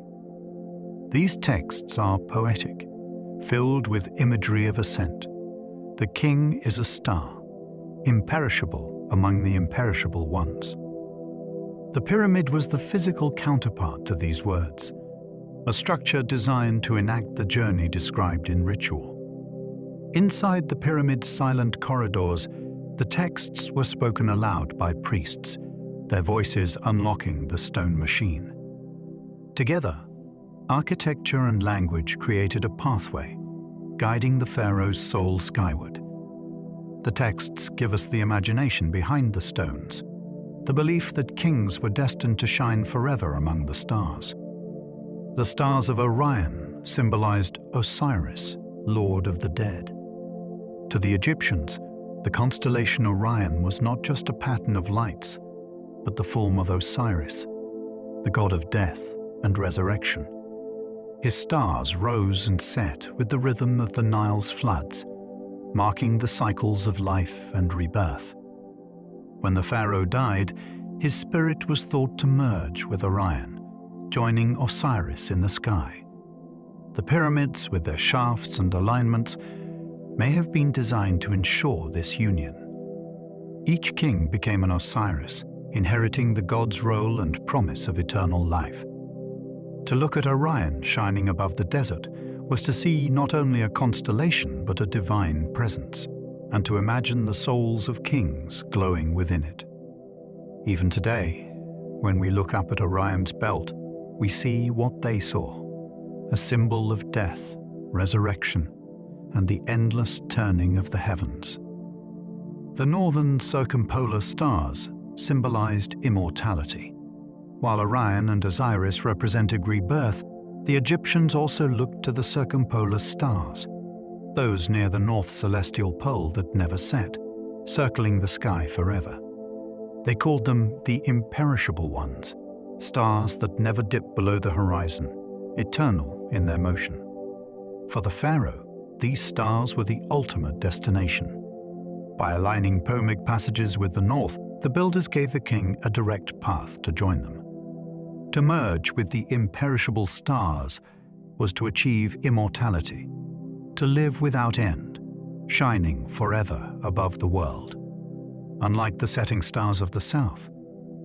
These texts are poetic, filled with imagery of ascent. The king is a star, imperishable among the imperishable ones. The pyramid was the physical counterpart to these words, a structure designed to enact the journey described in ritual. Inside the pyramid's silent corridors, the texts were spoken aloud by priests, their voices unlocking the stone machine. Together, architecture and language created a pathway, guiding the pharaoh's soul skyward. The texts give us the imagination behind the stones, the belief that kings were destined to shine forever among the stars. The stars of Orion symbolized Osiris, lord of the dead. To the Egyptians, the constellation Orion was not just a pattern of lights, but the form of Osiris, the god of death and resurrection. His stars rose and set with the rhythm of the Nile's floods, marking the cycles of life and rebirth. When the pharaoh died, his spirit was thought to merge with Orion, joining Osiris in the sky. The pyramids, with their shafts and alignments, may have been designed to ensure this union. Each king became an Osiris, inheriting the god's role and promise of eternal life. To look at Orion shining above the desert was to see not only a constellation but a divine presence, and to imagine the souls of kings glowing within it. Even today, when we look up at Orion's belt, we see what they saw, a symbol of death, resurrection, and the endless turning of the heavens. The northern circumpolar stars symbolized immortality. While Orion and Osiris represented rebirth, the Egyptians also looked to the circumpolar stars, those near the north celestial pole that never set, circling the sky forever. They called them the imperishable ones, stars that never dip below the horizon, eternal in their motion. For the pharaoh, these stars were the ultimate destination. By aligning Pomig passages with the north, the builders gave the king a direct path to join them. To merge with the imperishable stars was to achieve immortality, to live without end, shining forever above the world. Unlike the setting stars of the south,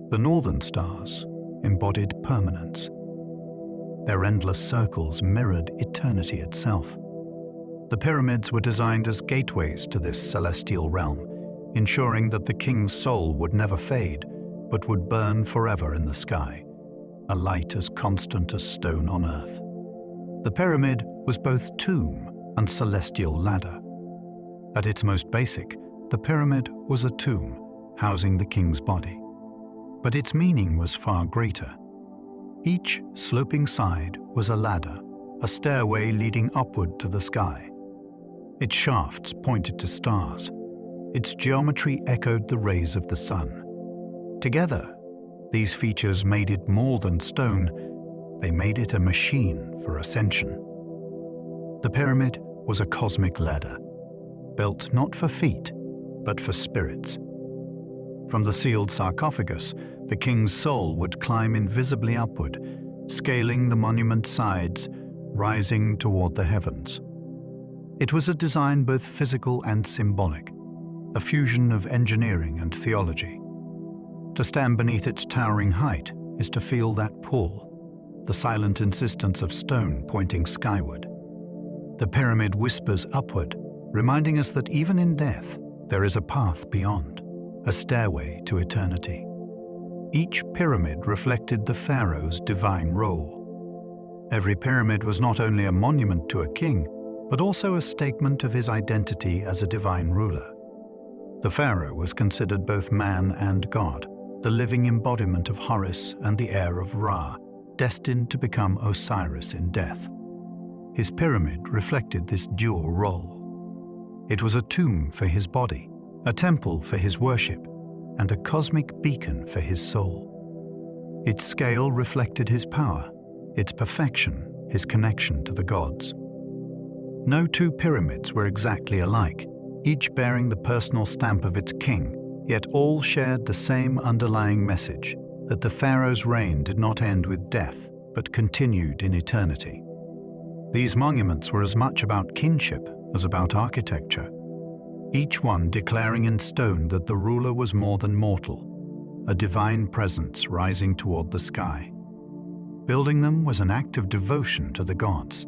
the northern stars embodied permanence. Their endless circles mirrored eternity itself. The pyramids were designed as gateways to this celestial realm, ensuring that the king's soul would never fade, but would burn forever in the sky, a light as constant as stone on earth. The pyramid was both tomb and celestial ladder. At its most basic, the pyramid was a tomb, housing the king's body. But its meaning was far greater. Each sloping side was a ladder, a stairway leading upward to the sky. Its shafts pointed to stars. Its geometry echoed the rays of the sun. Together, these features made it more than stone. They made it a machine for ascension. The pyramid was a cosmic ladder, built not for feet, but for spirits. From the sealed sarcophagus, the king's soul would climb invisibly upward, scaling the monument's sides, rising toward the heavens. It was a design both physical and symbolic, a fusion of engineering and theology. To stand beneath its towering height is to feel that pull, the silent insistence of stone pointing skyward. The pyramid whispers upward, reminding us that even in death, there is a path beyond, a stairway to eternity. Each pyramid reflected the pharaoh's divine role. Every pyramid was not only a monument to a king, but also a statement of his identity as a divine ruler. The pharaoh was considered both man and god, the living embodiment of Horus and the heir of Ra, destined to become Osiris in death. His pyramid reflected this dual role. It was a tomb for his body, a temple for his worship, and a cosmic beacon for his soul. Its scale reflected his power, its perfection, his connection to the gods. No two pyramids were exactly alike, each bearing the personal stamp of its king, yet all shared the same underlying message, that the pharaoh's reign did not end with death, but continued in eternity. These monuments were as much about kinship as about architecture, each one declaring in stone that the ruler was more than mortal, a divine presence rising toward the sky. Building them was an act of devotion to the gods.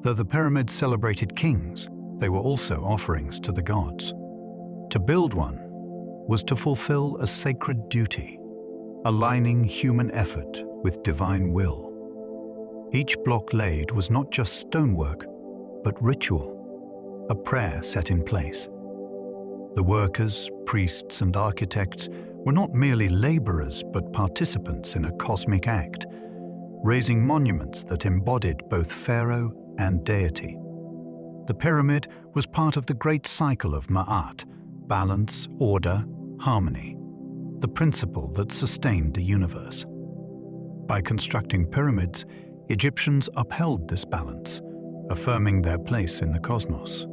Though the pyramids celebrated kings, they were also offerings to the gods. To build one was to fulfill a sacred duty, aligning human effort with divine will. Each block laid was not just stonework, but ritual, a prayer set in place. The workers, priests, and architects were not merely laborers but participants in a cosmic act, raising monuments that embodied both pharaoh and deity. The pyramid was part of the great cycle of Ma'at, balance, order, harmony, the principle that sustained the universe. By constructing pyramids, Egyptians upheld this balance, affirming their place in the cosmos.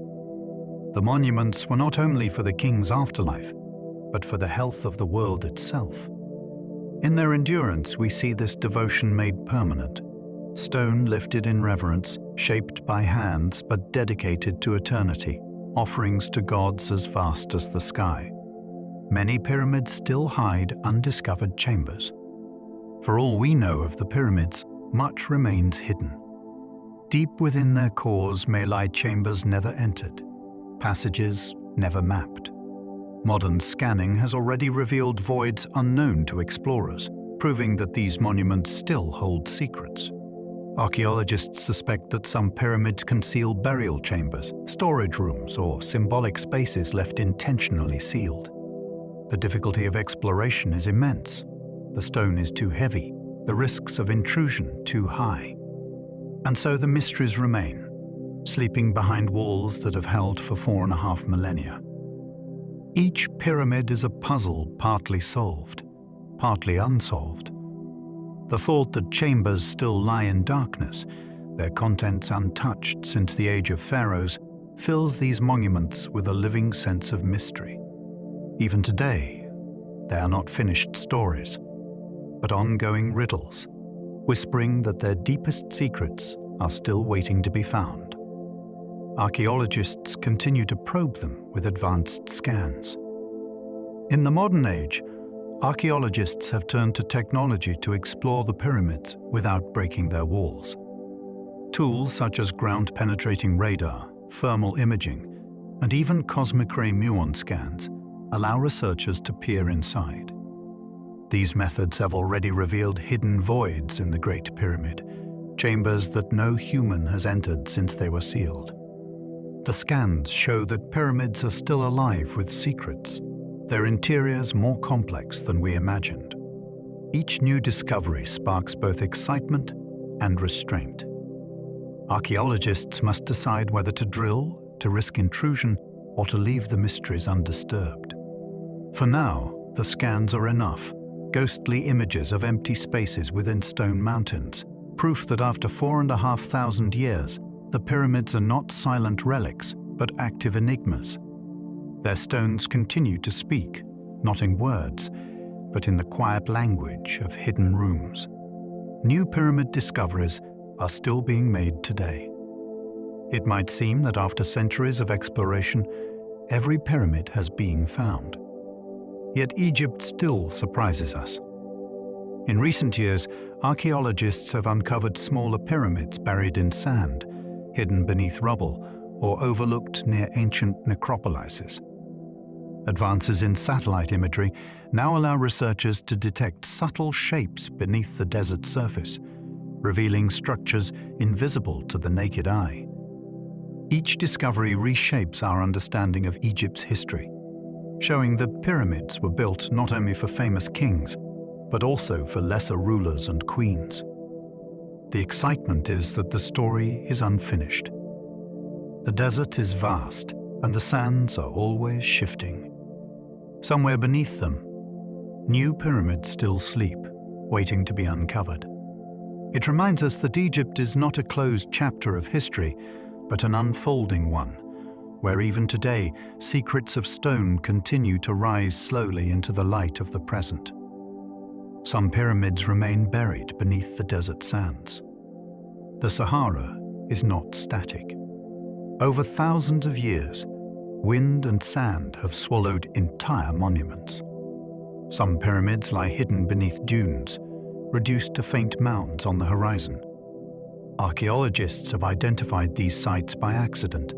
The monuments were not only for the king's afterlife, but for the health of the world itself. In their endurance, we see this devotion made permanent. Stone lifted in reverence, shaped by hands but dedicated to eternity, offerings to gods as vast as the sky. Many pyramids still hide undiscovered chambers. For all we know of the pyramids, much remains hidden. Deep within their cores may lie chambers never entered, passages never mapped. Modern scanning has already revealed voids unknown to explorers, proving that these monuments still hold secrets. Archaeologists suspect that some pyramids conceal burial chambers, storage rooms, or symbolic spaces left intentionally sealed. The difficulty of exploration is immense. The stone is too heavy, the risks of intrusion too high. And so the mysteries remain, sleeping behind walls that have held for 4.5 millennia. Each pyramid is a puzzle partly solved, partly unsolved. The thought that chambers still lie in darkness, their contents untouched since the age of pharaohs, fills these monuments with a living sense of mystery. Even today, they are not finished stories, but ongoing riddles, whispering that their deepest secrets are still waiting to be found. Archaeologists continue to probe them with advanced scans. In the modern age, archaeologists have turned to technology to explore the pyramids without breaking their walls. Tools such as ground-penetrating radar, thermal imaging, and even cosmic ray muon scans allow researchers to peer inside. These methods have already revealed hidden voids in the Great Pyramid, chambers that no human has entered since they were sealed. The scans show that pyramids are still alive with secrets, their interiors more complex than we imagined. Each new discovery sparks both excitement and restraint. Archaeologists must decide whether to drill, to risk intrusion, or to leave the mysteries undisturbed. For now, the scans are enough, ghostly images of empty spaces within stone mountains, proof that after 4,500 years, the pyramids are not silent relics, but active enigmas. Their stones continue to speak, not in words, but in the quiet language of hidden rooms. New pyramid discoveries are still being made today. It might seem that after centuries of exploration, every pyramid has been found. Yet Egypt still surprises us. In recent years, archaeologists have uncovered smaller pyramids buried in sand, hidden beneath rubble, or overlooked near ancient necropolises. Advances in satellite imagery now allow researchers to detect subtle shapes beneath the desert surface, revealing structures invisible to the naked eye. Each discovery reshapes our understanding of Egypt's history, showing that pyramids were built not only for famous kings, but also for lesser rulers and queens. The excitement is that the story is unfinished. The desert is vast, and the sands are always shifting. Somewhere beneath them, new pyramids still sleep, waiting to be uncovered. It reminds us that Egypt is not a closed chapter of history, but an unfolding one, where even today secrets of stone continue to rise slowly into the light of the present. Some pyramids remain buried beneath the desert sands. The Sahara is not static. Over thousands of years, wind and sand have swallowed entire monuments. Some pyramids lie hidden beneath dunes, reduced to faint mounds on the horizon. Archaeologists have identified these sites by accident,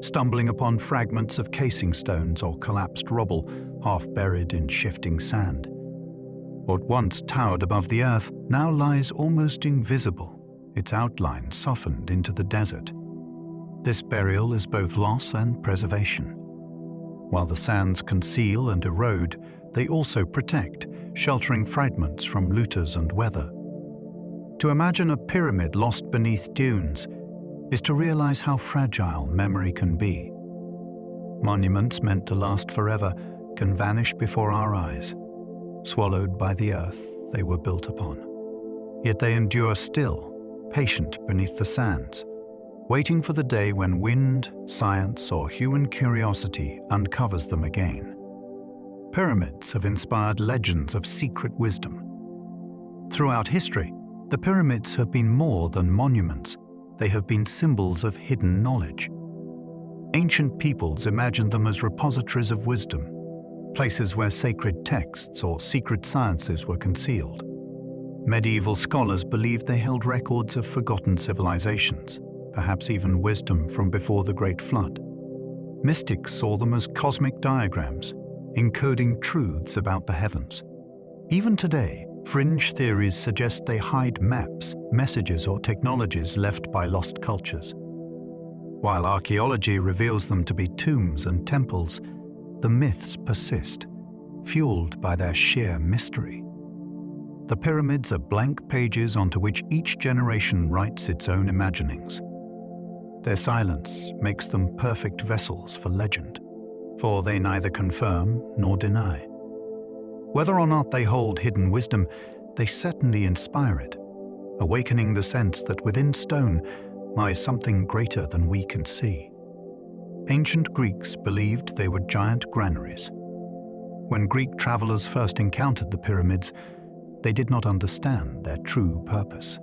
stumbling upon fragments of casing stones or collapsed rubble half buried in shifting sand. What once towered above the earth now lies almost invisible, its outline softened into the desert. This burial is both loss and preservation. While the sands conceal and erode, they also protect, sheltering fragments from looters and weather. To imagine a pyramid lost beneath dunes is to realize how fragile memory can be. Monuments meant to last forever can vanish before our eyes, swallowed by the earth they were built upon. Yet they endure still, patient beneath the sands, waiting for the day when wind, science, or human curiosity uncovers them again. Pyramids have inspired legends of secret wisdom. Throughout history, the pyramids have been more than monuments. They have been symbols of hidden knowledge. Ancient peoples imagined them as repositories of wisdom, places where sacred texts or secret sciences were concealed. Medieval scholars believed they held records of forgotten civilizations, perhaps even wisdom from before the Great Flood. Mystics saw them as cosmic diagrams, encoding truths about the heavens. Even today, fringe theories suggest they hide maps, messages, or technologies left by lost cultures. While archaeology reveals them to be tombs and temples, the myths persist, fueled by their sheer mystery. The pyramids are blank pages onto which each generation writes its own imaginings. Their silence makes them perfect vessels for legend, for they neither confirm nor deny. Whether or not they hold hidden wisdom, they certainly inspire it, awakening the sense that within stone lies something greater than we can see. Ancient Greeks believed they were giant granaries. When Greek travelers first encountered the pyramids, they did not understand their true purpose.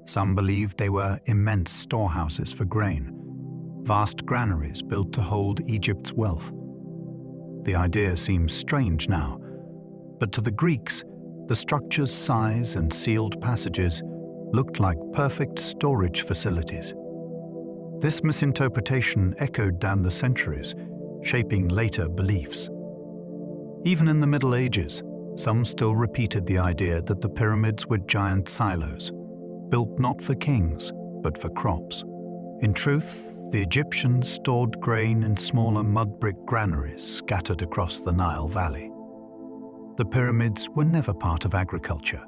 Some believed they were immense storehouses for grain, vast granaries built to hold Egypt's wealth. The idea seems strange now, but to the Greeks, the structure's size and sealed passages looked like perfect storage facilities. This misinterpretation echoed down the centuries, shaping later beliefs. Even in the Middle Ages, some still repeated the idea that the pyramids were giant silos, built not for kings, but for crops. In truth, the Egyptians stored grain in smaller mud brick granaries scattered across the Nile Valley. The pyramids were never part of agriculture.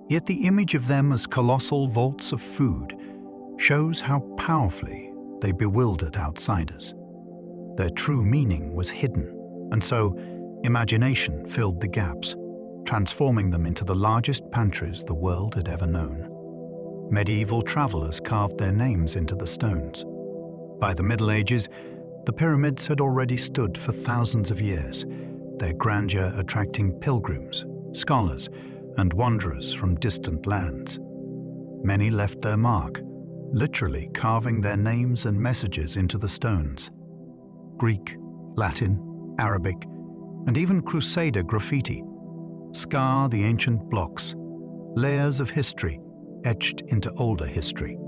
Yet the image of them as colossal vaults of food shows how powerfully they bewildered outsiders. Their true meaning was hidden, and so imagination filled the gaps, transforming them into the largest pantries the world had ever known. Medieval travelers carved their names into the stones. By the Middle Ages, the pyramids had already stood for thousands of years, their grandeur attracting pilgrims, scholars, and wanderers from distant lands. Many left their mark, literally carving their names and messages into the stones. Greek, Latin, Arabic, and even Crusader graffiti scar the ancient blocks, layers of history etched into older history.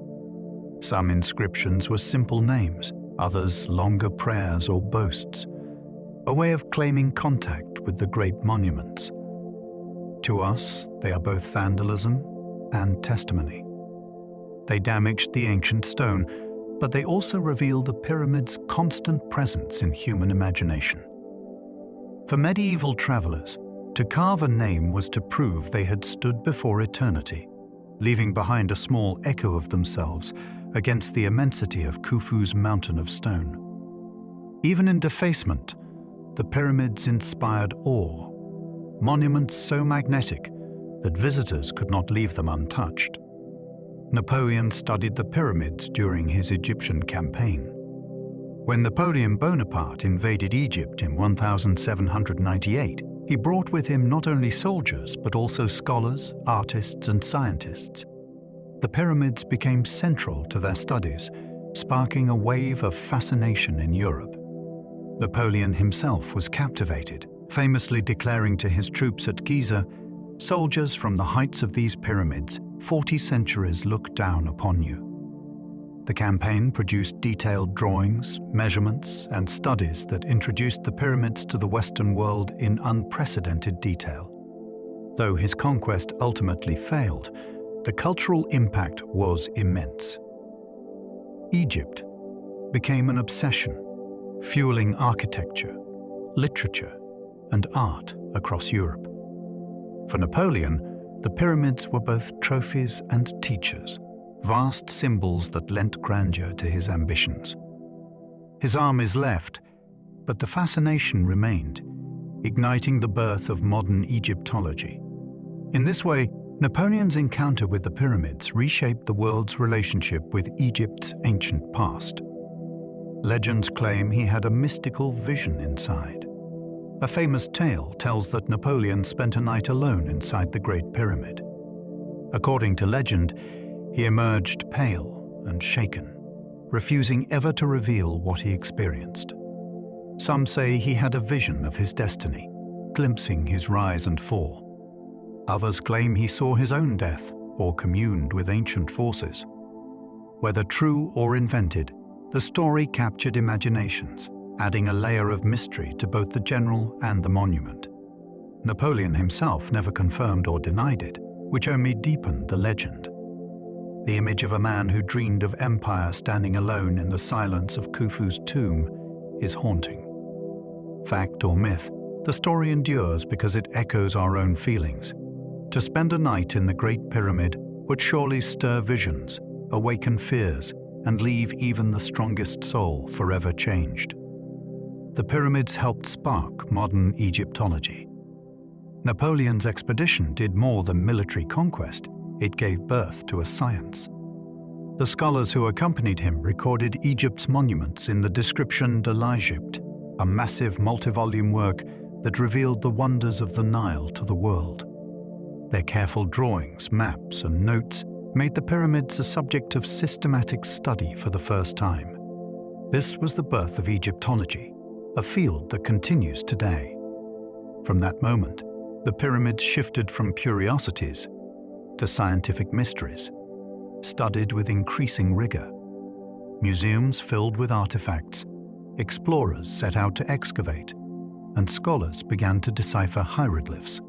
Some inscriptions were simple names, others longer prayers or boasts, a way of claiming contact with the great monuments. To us, they are both vandalism and testimony. They damaged the ancient stone, but they also reveal the pyramid's constant presence in human imagination. For medieval travelers, to carve a name was to prove they had stood before eternity, leaving behind a small echo of themselves against the immensity of Khufu's mountain of stone. Even in defacement, the pyramids inspired awe, monuments so magnetic that visitors could not leave them untouched. Napoleon studied the pyramids during his Egyptian campaign. When Napoleon Bonaparte invaded Egypt in 1798, he brought with him not only soldiers but also scholars, artists, and scientists. The pyramids became central to their studies, sparking a wave of fascination in Europe. Napoleon himself was captivated, famously declaring to his troops at Giza, "Soldiers, from the heights of these pyramids, 40 centuries look down upon you." The campaign produced detailed drawings, measurements, and studies that introduced the pyramids to the Western world in unprecedented detail. Though his conquest ultimately failed, the cultural impact was immense. Egypt became an obsession, fueling architecture, literature, and art across Europe. For Napoleon, the pyramids were both trophies and teachers, vast symbols that lent grandeur to his ambitions. His armies left, but the fascination remained, igniting the birth of modern Egyptology. In this way, Napoleon's encounter with the pyramids reshaped the world's relationship with Egypt's ancient past. Legends claim he had a mystical vision inside. A famous tale tells that Napoleon spent a night alone inside the Great Pyramid. According to legend, he emerged pale and shaken, refusing ever to reveal what he experienced. Some say he had a vision of his destiny, glimpsing his rise and fall. Others claim he saw his own death or communed with ancient forces. Whether true or invented, the story captured imaginations, adding a layer of mystery to both the general and the monument. Napoleon himself never confirmed or denied it, which only deepened the legend. The image of a man who dreamed of empire standing alone in the silence of Khufu's tomb is haunting. Fact or myth, the story endures because it echoes our own feelings. To spend a night in the Great Pyramid would surely stir visions, awaken fears, and leave even the strongest soul forever changed. The pyramids helped spark modern Egyptology. Napoleon's expedition did more than military conquest, it gave birth to a science. The scholars who accompanied him recorded Egypt's monuments in the Description de l'Egypte, a massive multi-volume work that revealed the wonders of the Nile to the world. Their careful drawings, maps, and notes made the pyramids a subject of systematic study for the first time. This was the birth of Egyptology, a field that continues today. From that moment, the pyramids shifted from curiosities to scientific mysteries, studied with increasing rigor. Museums filled with artifacts, explorers set out to excavate, and scholars began to decipher hieroglyphs.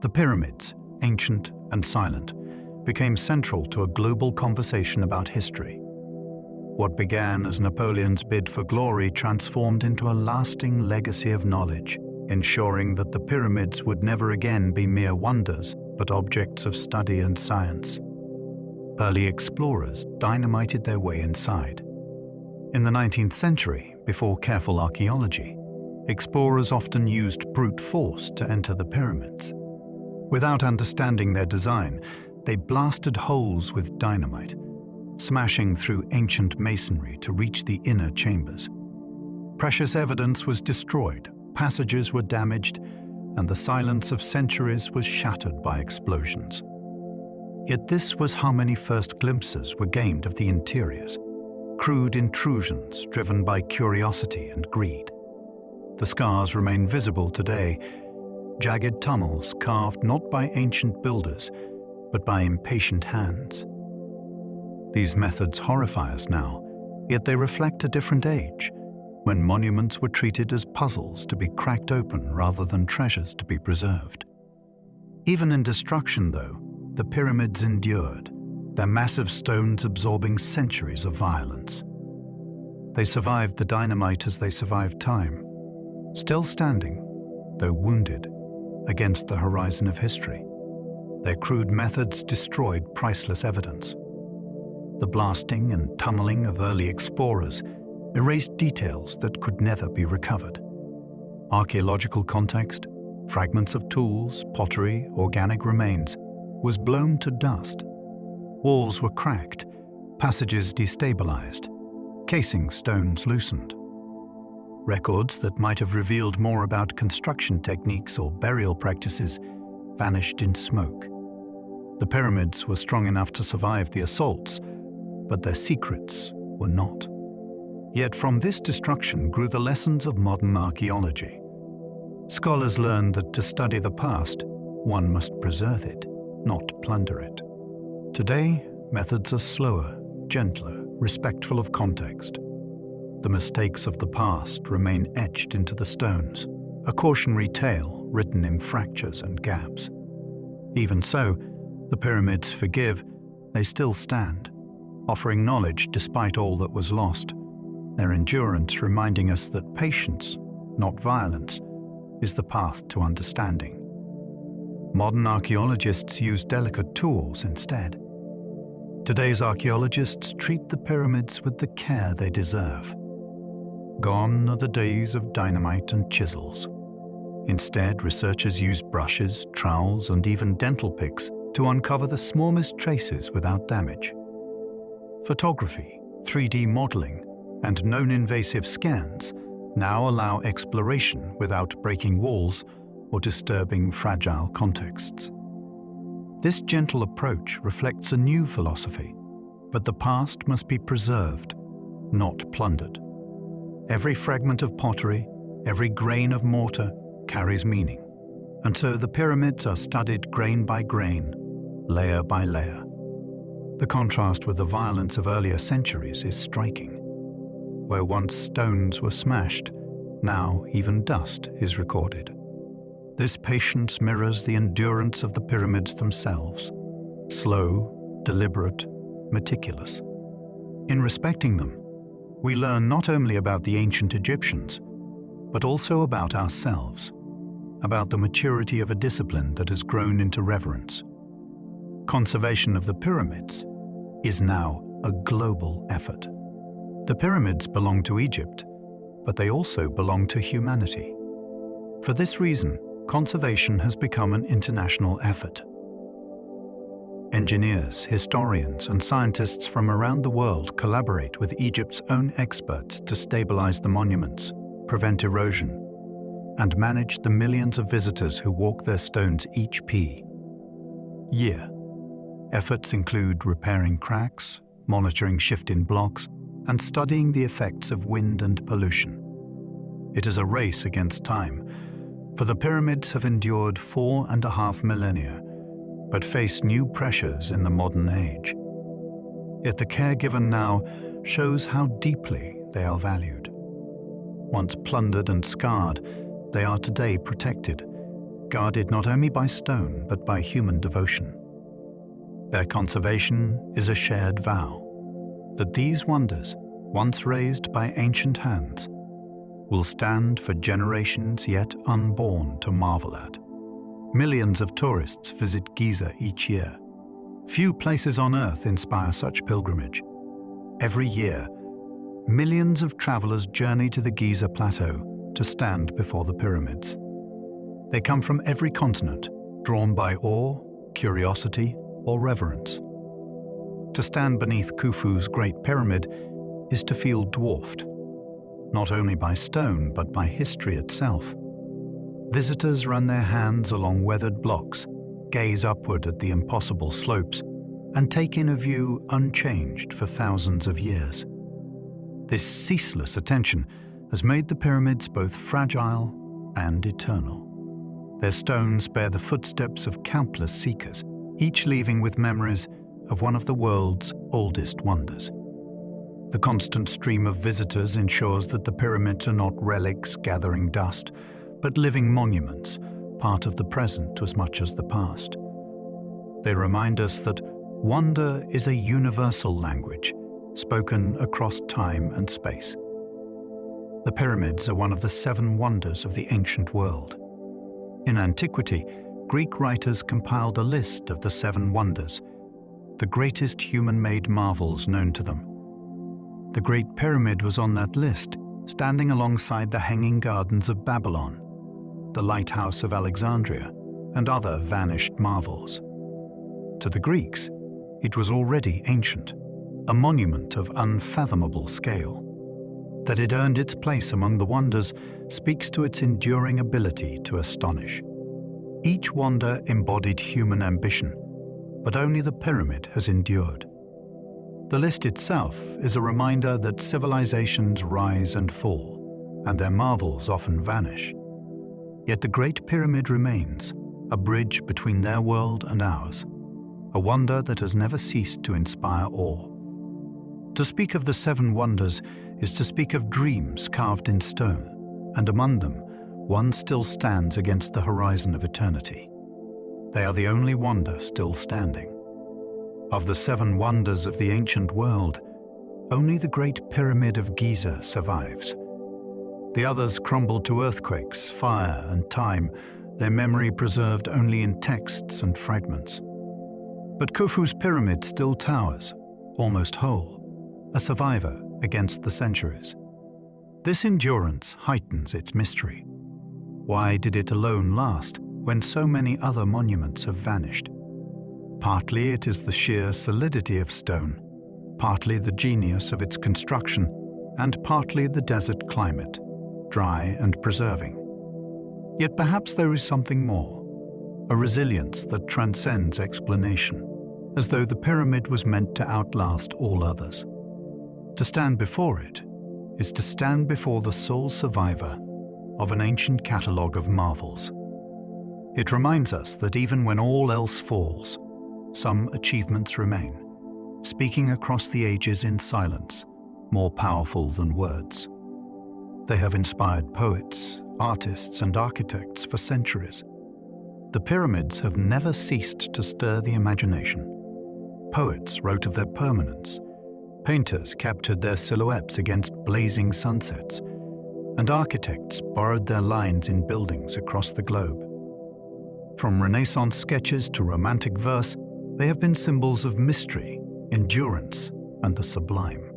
The pyramids, ancient and silent, became central to a global conversation about history. What began as Napoleon's bid for glory transformed into a lasting legacy of knowledge, ensuring that the pyramids would never again be mere wonders, but objects of study and science. Early explorers dynamited their way inside. In the 19th century, before careful archaeology, explorers often used brute force to enter the pyramids. Without understanding their design, they blasted holes with dynamite, smashing through ancient masonry to reach the inner chambers. Precious evidence was destroyed, passages were damaged, and the silence of centuries was shattered by explosions. Yet this was how many first glimpses were gained of the interiors, crude intrusions driven by curiosity and greed. The scars remain visible today, jagged tunnels carved not by ancient builders, but by impatient hands. These methods horrify us now, yet they reflect a different age, when monuments were treated as puzzles to be cracked open rather than treasures to be preserved. Even in destruction, though, the pyramids endured, their massive stones absorbing centuries of violence. They survived the dynamite as they survived time, still standing, though wounded, against the horizon of history. Their crude methods destroyed priceless evidence. The blasting and tunneling of early explorers erased details that could never be recovered. Archaeological context, fragments of tools, pottery, organic remains, was blown to dust. Walls were cracked, passages destabilized, casing stones loosened. Records that might have revealed more about construction techniques or burial practices vanished in smoke. The pyramids were strong enough to survive the assaults, but their secrets were not. Yet from this destruction grew the lessons of modern archaeology. Scholars learned that to study the past, one must preserve it, not plunder it. Today, methods are slower, gentler, respectful of context. The mistakes of the past remain etched into the stones, a cautionary tale written in fractures and gaps. Even so, the pyramids forgive, they still stand. offering knowledge despite all that was lost, their endurance reminding us that patience, not violence, is the path to understanding. Modern archaeologists use delicate tools instead. Today's archaeologists treat the pyramids with the care they deserve. Gone are the days of dynamite and chisels. Instead, researchers use brushes, trowels, and even dental picks to uncover the smallest traces without damage. Photography, 3D modeling, and non-invasive scans now allow exploration without breaking walls or disturbing fragile contexts. This gentle approach reflects a new philosophy, but the past must be preserved, not plundered. Every fragment of pottery, every grain of mortar carries meaning, and so the pyramids are studied grain by grain, layer by layer. The contrast with the violence of earlier centuries is striking. Where once stones were smashed, now even dust is recorded. This patience mirrors the endurance of the pyramids themselves, slow, deliberate, meticulous. In respecting them, we learn not only about the ancient Egyptians, but also about ourselves, about the maturity of a discipline that has grown into reverence. Conservation of the pyramids is now a global effort. The pyramids belong to Egypt, but they also belong to humanity. For this reason, conservation has become an international effort. Engineers, historians, and scientists from around the world collaborate with Egypt's own experts to stabilize the monuments, prevent erosion, and manage the millions of visitors who walk their stones each year. Efforts include repairing cracks, monitoring shift in blocks, and studying the effects of wind and pollution. It is a race against time, for the pyramids have endured 4.5 millennia, but face new pressures in the modern age. Yet the care given now shows how deeply they are valued. Once plundered and scarred, they are today protected, guarded not only by stone but by human devotion. Their conservation is a shared vow that these wonders, once raised by ancient hands, will stand for generations yet unborn to marvel at. Millions of tourists visit Giza each year. Few places on earth inspire such pilgrimage. Every year, millions of travelers journey to the Giza plateau to stand before the pyramids. They come from every continent, drawn by awe, curiosity, or reverence. To stand beneath Khufu's Great Pyramid is to feel dwarfed, not only by stone but by history itself. Visitors run their hands along weathered blocks, gaze upward at the impossible slopes, and take in a view unchanged for thousands of years. This ceaseless attention has made the pyramids both fragile and eternal. Their stones bear the footsteps of countless seekers, each leaving with memories of one of the world's oldest wonders. The constant stream of visitors ensures that the pyramids are not relics gathering dust, but living monuments, part of the present as much as the past. They remind us that wonder is a universal language, spoken across time and space. The pyramids are one of the 7 wonders of the ancient world. In antiquity, Greek writers compiled a list of the 7 wonders, the greatest human-made marvels known to them. The Great Pyramid was on that list, standing alongside the Hanging Gardens of Babylon, the Lighthouse of Alexandria, and other vanished marvels. To the Greeks, it was already ancient, a monument of unfathomable scale. That it earned its place among the wonders speaks to its enduring ability to astonish. Each wonder embodied human ambition, but only the pyramid has endured. The list itself is a reminder that civilizations rise and fall, and their marvels often vanish. Yet the Great Pyramid remains, a bridge between their world and ours, a wonder that has never ceased to inspire awe. To speak of the 7 wonders is to speak of dreams carved in stone, and among them, one still stands against the horizon of eternity. They are the only wonder still standing. Of the 7 wonders of the ancient world, only the Great Pyramid of Giza survives. The others crumbled to earthquakes, fire, and time, their memory preserved only in texts and fragments. But Khufu's pyramid still towers, almost whole, a survivor against the centuries. This endurance heightens its mystery. Why did it alone last when so many other monuments have vanished? Partly it is the sheer solidity of stone, partly the genius of its construction, and partly the desert climate, dry and preserving. Yet perhaps there is something more, a resilience that transcends explanation, as though the pyramid was meant to outlast all others. To stand before it is to stand before the sole survivor of an ancient catalogue of marvels. It reminds us that even when all else falls, some achievements remain, speaking across the ages in silence, more powerful than words. They have inspired poets, artists, and architects for centuries. The pyramids have never ceased to stir the imagination. Poets wrote of their permanence, painters captured their silhouettes against blazing sunsets, and architects borrowed their lines in buildings across the globe. From Renaissance sketches to romantic verse, they have been symbols of mystery, endurance, and the sublime.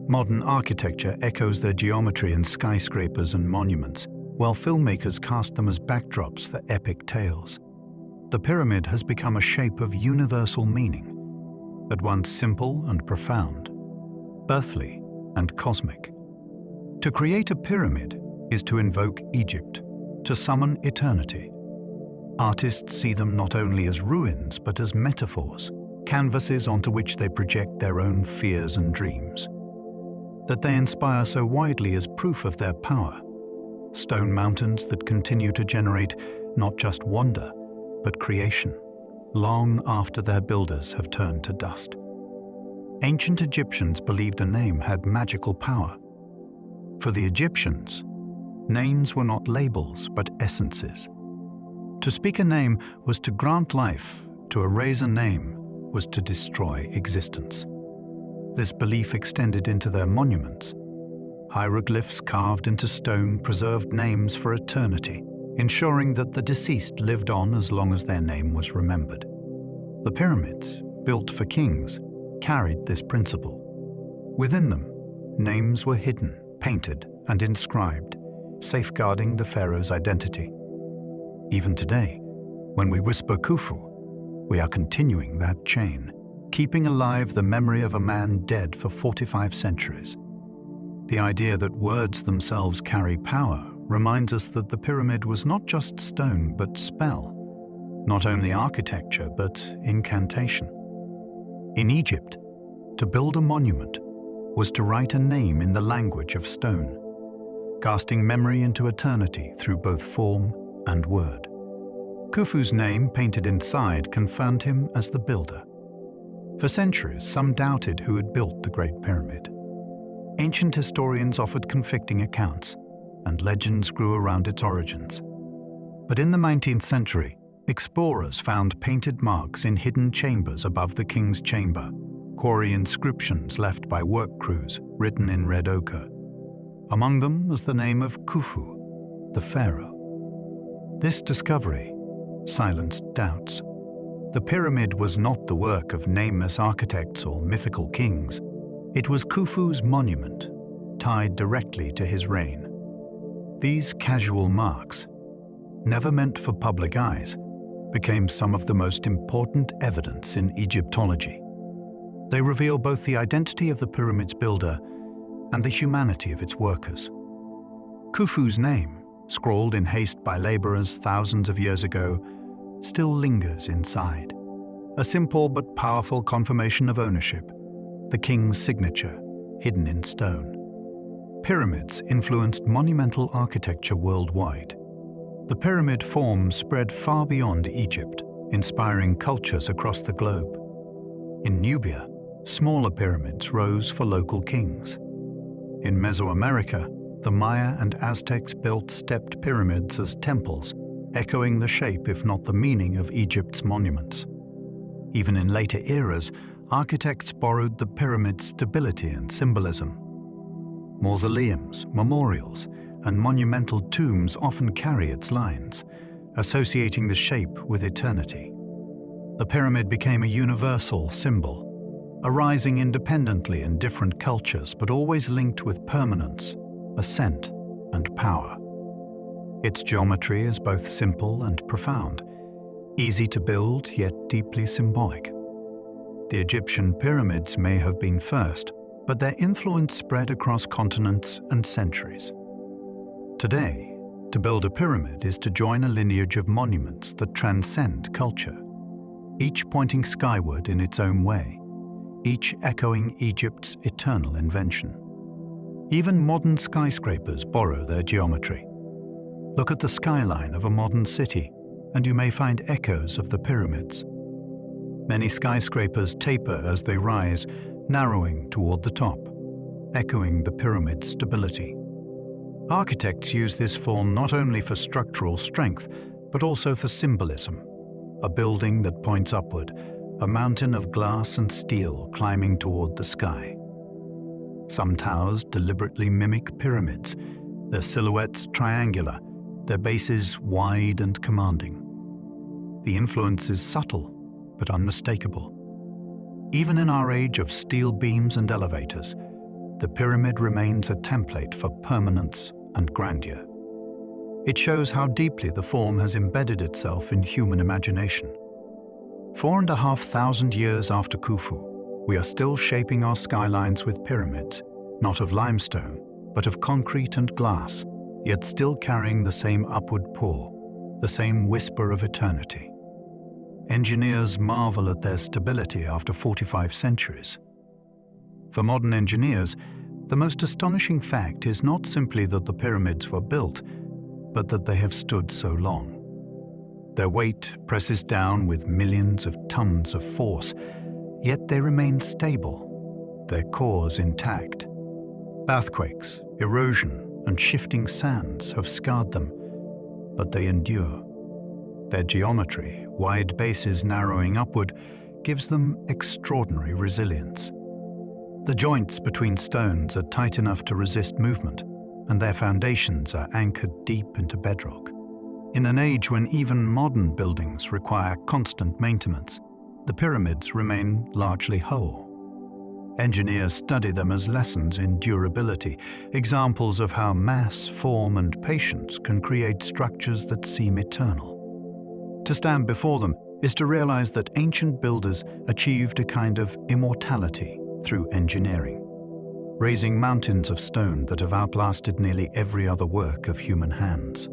Modern architecture echoes their geometry in skyscrapers and monuments, while filmmakers cast them as backdrops for epic tales. The pyramid has become a shape of universal meaning, at once simple and profound, earthly and cosmic. To create a pyramid is to invoke Egypt, to summon eternity. Artists see them not only as ruins but as metaphors, canvases onto which they project their own fears and dreams. That they inspire so widely is proof of their power. Stone mountains that continue to generate not just wonder, but creation, long after their builders have turned to dust. Ancient Egyptians believed a name had magical power. For the Egyptians, names were not labels but essences. To speak a name was to grant life, to erase a name was to destroy existence. This belief extended into their monuments. Hieroglyphs carved into stone preserved names for eternity, ensuring that the deceased lived on as long as their name was remembered. The pyramids, built for kings, carried this principle. Within them, names were hidden, painted, and inscribed, safeguarding the pharaoh's identity. Even today, when we whisper Khufu, we are continuing that chain, keeping alive the memory of a man dead for 45 centuries. The idea that words themselves carry power reminds us that the pyramid was not just stone but spell, not only architecture but incantation. In Egypt, to build a monument was to write a name in the language of stone, casting memory into eternity through both form and word. Khufu's name painted inside confirmed him as the builder. For centuries, some doubted who had built the Great Pyramid. Ancient historians offered conflicting accounts, and legends grew around its origins. But in the 19th century, explorers found painted marks in hidden chambers above the king's chamber, quarry inscriptions left by work crews written in red ochre. Among them was the name of Khufu, the pharaoh. This discovery silenced doubts. The pyramid was not the work of nameless architects or mythical kings. It was Khufu's monument, tied directly to his reign. These casual marks, never meant for public eyes, became some of the most important evidence in Egyptology. They reveal both the identity of the pyramid's builder and the humanity of its workers. Khufu's name, scrawled in haste by laborers thousands of years ago, still lingers inside, a simple but powerful confirmation of ownership, the king's signature, hidden in stone. Pyramids influenced monumental architecture worldwide. The pyramid form spread far beyond Egypt, inspiring cultures across the globe. In Nubia, smaller pyramids rose for local kings. In Mesoamerica, the Maya and Aztecs built stepped pyramids as temples, echoing the shape if not the meaning of Egypt's monuments. Even in later eras, architects borrowed the pyramid's stability and symbolism. Mausoleums, memorials, and monumental tombs often carry its lines, associating the shape with eternity. The pyramid became a universal symbol, arising independently in different cultures but always linked with permanence, ascent, and power. Its geometry is both simple and profound, easy to build yet deeply symbolic. The Egyptian pyramids may have been first, but their influence spread across continents and centuries. Today, to build a pyramid is to join a lineage of monuments that transcend culture, each pointing skyward in its own way, each echoing Egypt's eternal invention. Even modern skyscrapers borrow their geometry. Look at the skyline of a modern city, and you may find echoes of the pyramids. Many skyscrapers taper as they rise, narrowing toward the top, echoing the pyramid's stability. Architects use this form not only for structural strength, but also for symbolism. A building that points upward, a mountain of glass and steel climbing toward the sky. Some towers deliberately mimic pyramids, their silhouettes triangular, their bases wide and commanding. The influence is subtle, but unmistakable. Even in our age of steel beams and elevators, the pyramid remains a template for permanence and grandeur. It shows how deeply the form has embedded itself in human imagination. 4,500 years after Khufu, we are still shaping our skylines with pyramids, not of limestone, but of concrete and glass, yet still carrying the same upward pull, the same whisper of eternity. Engineers marvel at their stability after 45 centuries. For modern engineers, the most astonishing fact is not simply that the pyramids were built, but that they have stood so long. Their weight presses down with millions of tons of force, yet they remain stable, their cores intact. Earthquakes, erosion, and shifting sands have scarred them, but they endure. Their geometry, wide bases narrowing upward, gives them extraordinary resilience. The joints between stones are tight enough to resist movement, and their foundations are anchored deep into bedrock. In an age when even modern buildings require constant maintenance, the pyramids remain largely whole. Engineers study them as lessons in durability, examples of how mass, form, and patience can create structures that seem eternal. To stand before them is to realize that ancient builders achieved a kind of immortality through engineering, raising mountains of stone that have outlasted nearly every other work of human hands.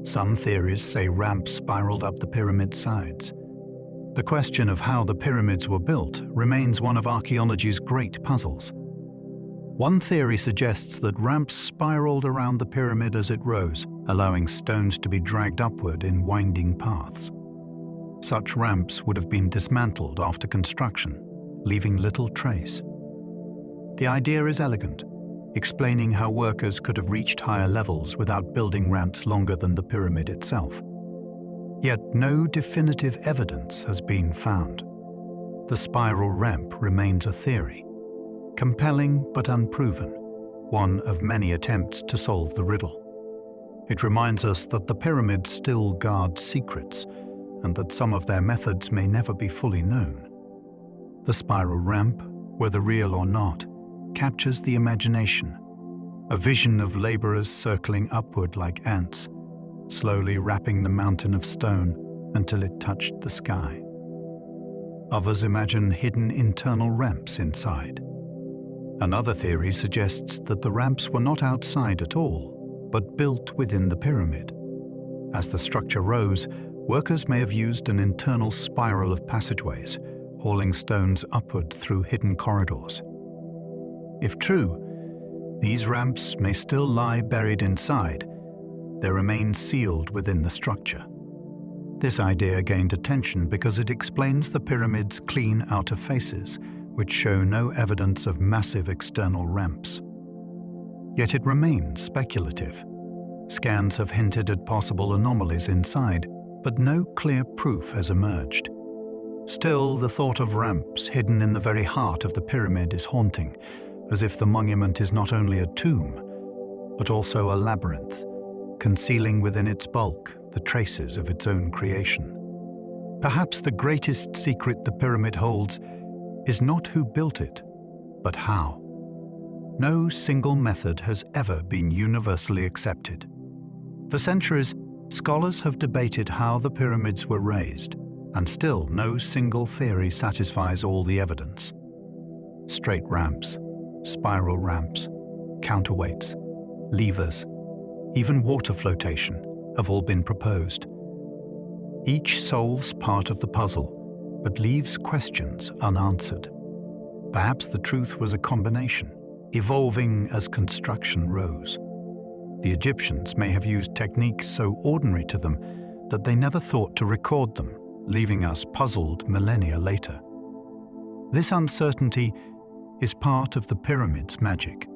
Some theories say ramps spiraled up the pyramid sides. The question of how the pyramids were built remains one of archaeology's great puzzles. One theory suggests that ramps spiraled around the pyramid as it rose, allowing stones to be dragged upward in winding paths. Such ramps would have been dismantled after construction, leaving little trace. The idea is elegant, explaining how workers could have reached higher levels without building ramps longer than the pyramid itself. Yet no definitive evidence has been found. The spiral ramp remains a theory, compelling but unproven, one of many attempts to solve the riddle. It reminds us that the pyramids still guard secrets, and that some of their methods may never be fully known. The spiral ramp, whether real or not, captures the imagination, a vision of laborers circling upward like ants, slowly wrapping the mountain of stone until it touched the sky. Others imagine hidden internal ramps inside. Another theory suggests that the ramps were not outside at all, but built within the pyramid. As the structure rose, workers may have used an internal spiral of passageways, hauling stones upward through hidden corridors. If true, these ramps may still lie buried inside. They remain sealed within the structure. This idea gained attention because it explains the pyramid's clean outer faces, which show no evidence of massive external ramps. Yet it remains speculative. Scans have hinted at possible anomalies inside, but no clear proof has emerged. Still, the thought of ramps hidden in the very heart of the pyramid is haunting, as if the monument is not only a tomb, but also a labyrinth, concealing within its bulk the traces of its own creation. Perhaps the greatest secret the pyramid holds is not who built it, but how. No single method has ever been universally accepted. For centuries, scholars have debated how the pyramids were raised, and still no single theory satisfies all the evidence. Straight ramps, spiral ramps, counterweights, levers, even water flotation have all been proposed. Each solves part of the puzzle, but leaves questions unanswered. Perhaps the truth was a combination, evolving as construction rose. The Egyptians may have used techniques so ordinary to them that they never thought to record them, leaving us puzzled millennia later. This uncertainty is part of the pyramid's magic.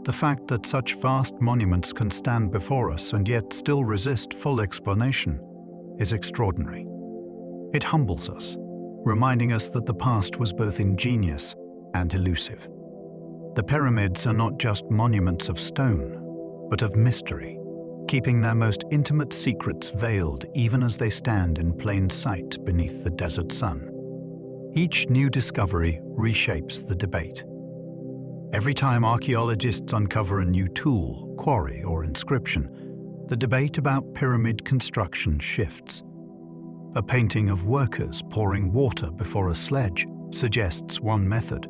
The fact that such vast monuments can stand before us and yet still resist full explanation is extraordinary. It humbles us, reminding us that the past was both ingenious and elusive. The pyramids are not just monuments of stone, but of mystery, keeping their most intimate secrets veiled even as they stand in plain sight beneath the desert sun. Each new discovery reshapes the debate. Every time archaeologists uncover a new tool, quarry, or inscription, the debate about pyramid construction shifts. A painting of workers pouring water before a sledge suggests one method.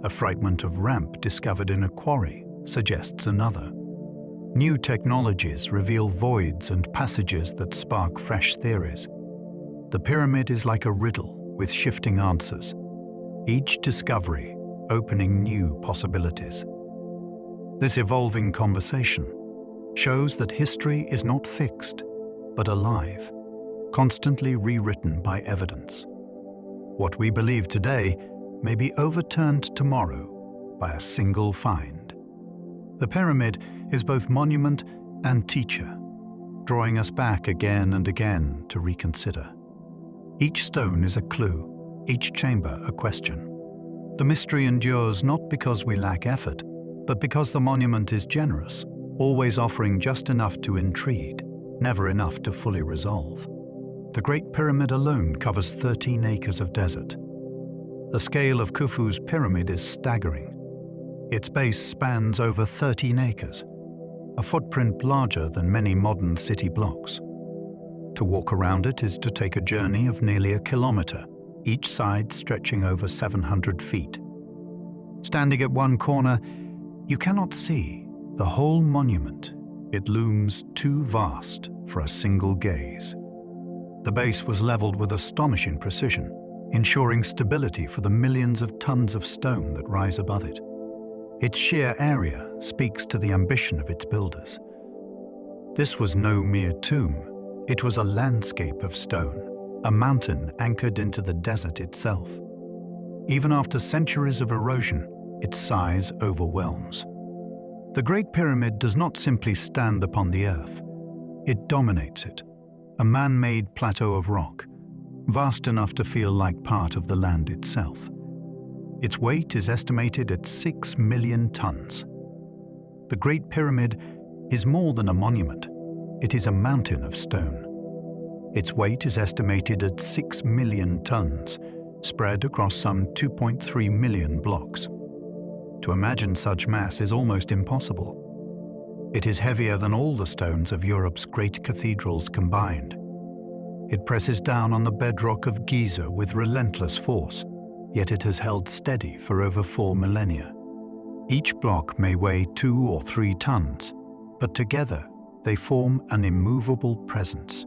A fragment of ramp discovered in a quarry suggests another. New technologies reveal voids and passages that spark fresh theories. The pyramid is like a riddle with shifting answers, each discovery opening new possibilities. This evolving conversation shows that history is not fixed, but alive, constantly rewritten by evidence. What we believe today may be overturned tomorrow by a single find. The pyramid is both monument and teacher, drawing us back again and again to reconsider. Each stone is a clue, each chamber a question. The mystery endures not because we lack effort, but because the monument is generous, always offering just enough to intrigue, never enough to fully resolve. The Great Pyramid alone covers 13 acres of desert. The scale of Khufu's pyramid is staggering. Its base spans over 13 acres, a footprint larger than many modern city blocks. To walk around it is to take a journey of nearly a kilometer, each side stretching over 700 feet. Standing at one corner, you cannot see the whole monument. It looms too vast for a single gaze. The base was leveled with astonishing precision, ensuring stability for the millions of tons of stone that rise above it. Its sheer area speaks to the ambition of its builders. This was no mere tomb. It was a landscape of stone, a mountain anchored into the desert itself. Even after centuries of erosion, its size overwhelms. The Great Pyramid does not simply stand upon the earth. It dominates it, a man-made plateau of rock, vast enough to feel like part of the land itself. Its weight is estimated at 6 million tons. The Great Pyramid is more than a monument. It is a mountain of stone. Its weight is estimated at 6 million tons, spread across some 2.3 million blocks. To imagine such mass is almost impossible. It is heavier than all the stones of Europe's great cathedrals combined. It presses down on the bedrock of Giza with relentless force, yet it has held steady for over 4 millennia. Each block may weigh 2 or 3 tons, but together they form an immovable presence.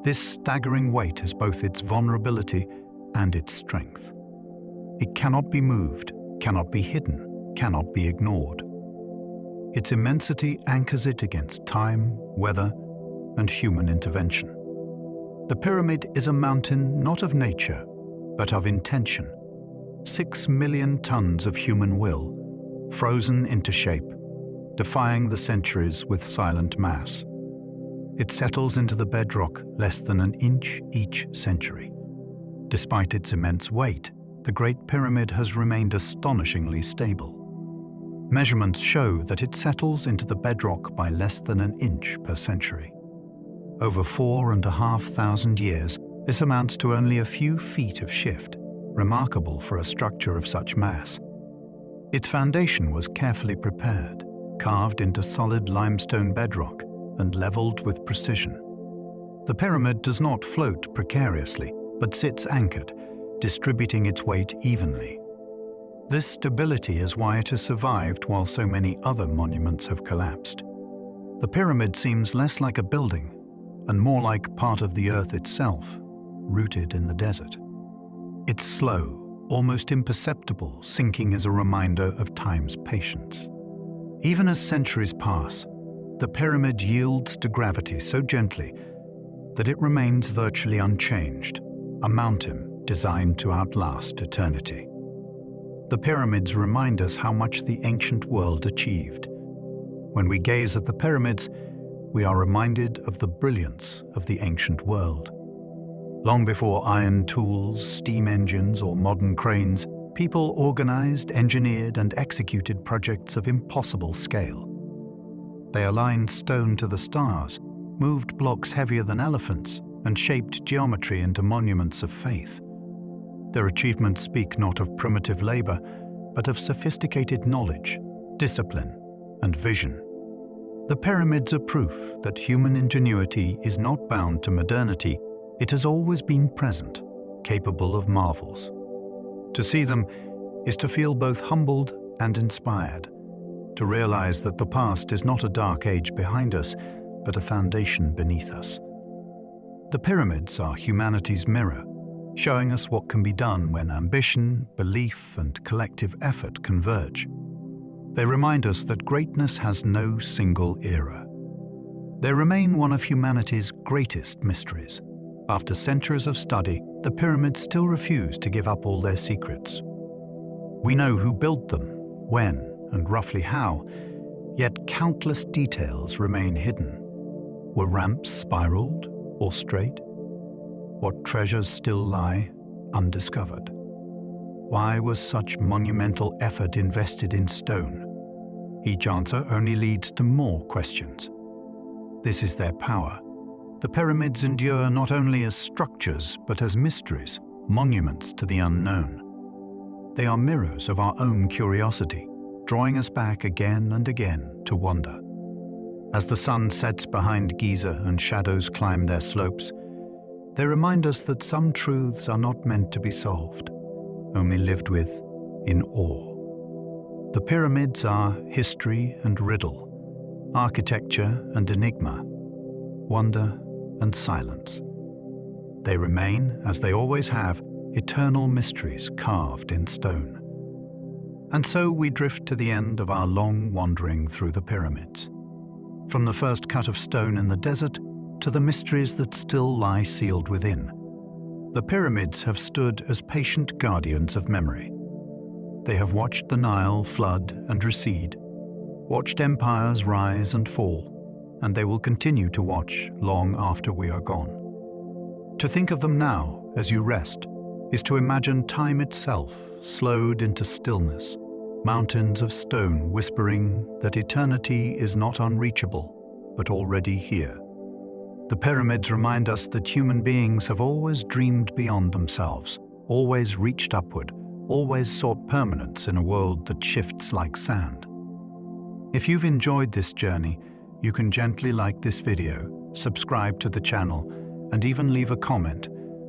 This staggering weight has both its vulnerability and its strength. It cannot be moved, cannot be hidden, cannot be ignored. Its immensity anchors it against time, weather, and human intervention. The pyramid is a mountain not of nature, but of intention. 6 million tons of human will, frozen into shape, defying the centuries with silent mass. It settles into the bedrock less than an inch each century. Despite its immense weight, the Great Pyramid has remained astonishingly stable. Measurements show that it settles into the bedrock by less than an inch per century. Over 4,500 years, this amounts to only a few feet of shift, remarkable for a structure of such mass. Its foundation was carefully prepared, carved into solid limestone bedrock and leveled with precision. The pyramid does not float precariously, but sits anchored, distributing its weight evenly. This stability is why it has survived while so many other monuments have collapsed. The pyramid seems less like a building and more like part of the earth itself, rooted in the desert. Its slow, almost imperceptible sinking is a reminder of time's patience. Even as centuries pass, the pyramid yields to gravity so gently that it remains virtually unchanged, a mountain designed to outlast eternity. The pyramids remind us how much the ancient world achieved. When we gaze at the pyramids, we are reminded of the brilliance of the ancient world. Long before iron tools, steam engines, or modern cranes, people organized, engineered, and executed projects of impossible scale. They aligned stone to the stars, moved blocks heavier than elephants, and shaped geometry into monuments of faith. Their achievements speak not of primitive labor, but of sophisticated knowledge, discipline, and vision. The pyramids are proof that human ingenuity is not bound to modernity. It has always been present, capable of marvels. To see them is to feel both humbled and inspired, to realize that the past is not a dark age behind us, but a foundation beneath us. The pyramids are humanity's mirror, showing us what can be done when ambition, belief, and collective effort converge. They remind us that greatness has no single era. They remain one of humanity's greatest mysteries. After centuries of study, the pyramids still refuse to give up all their secrets. We know who built them, when, and roughly how, yet countless details remain hidden. Were ramps spiraled or straight? What treasures still lie undiscovered? Why was such monumental effort invested in stone? Each answer only leads to more questions. This is their power. The pyramids endure not only as structures, but as mysteries, monuments to the unknown. They are mirrors of our own curiosity, drawing us back again and again to wonder. As the sun sets behind Giza and shadows climb their slopes, they remind us that some truths are not meant to be solved, only lived with in awe. The pyramids are history and riddle, architecture and enigma, wonder and silence. They remain, as they always have, eternal mysteries carved in stone. And so we drift to the end of our long wandering through the pyramids. From the first cut of stone in the desert to the mysteries that still lie sealed within, the pyramids have stood as patient guardians of memory. They have watched the Nile flood and recede, watched empires rise and fall, and they will continue to watch long after we are gone. To think of them now, as you rest, is to imagine time itself slowed into stillness, mountains of stone whispering that eternity is not unreachable, but already here. The pyramids remind us that human beings have always dreamed beyond themselves, always reached upward, always sought permanence in a world that shifts like sand. If you've enjoyed this journey, you can gently like this video, subscribe to the channel, and even leave a comment,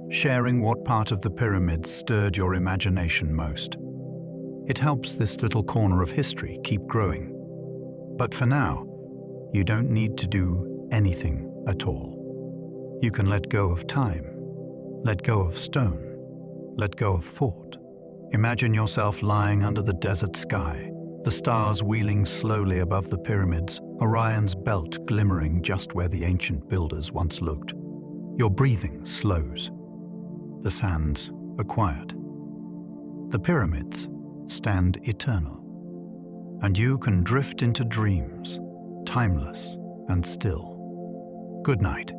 sharing what part of the pyramids stirred your imagination most. It helps this little corner of history keep growing. But for now, you don't need to do anything at all. You can let go of time, let go of stone, let go of thought. Imagine yourself lying under the desert sky, the stars wheeling slowly above the pyramids, Orion's belt glimmering just where the ancient builders once looked. Your breathing slows. The sands are quiet. The pyramids stand eternal. And you can drift into dreams, timeless and still. Good night.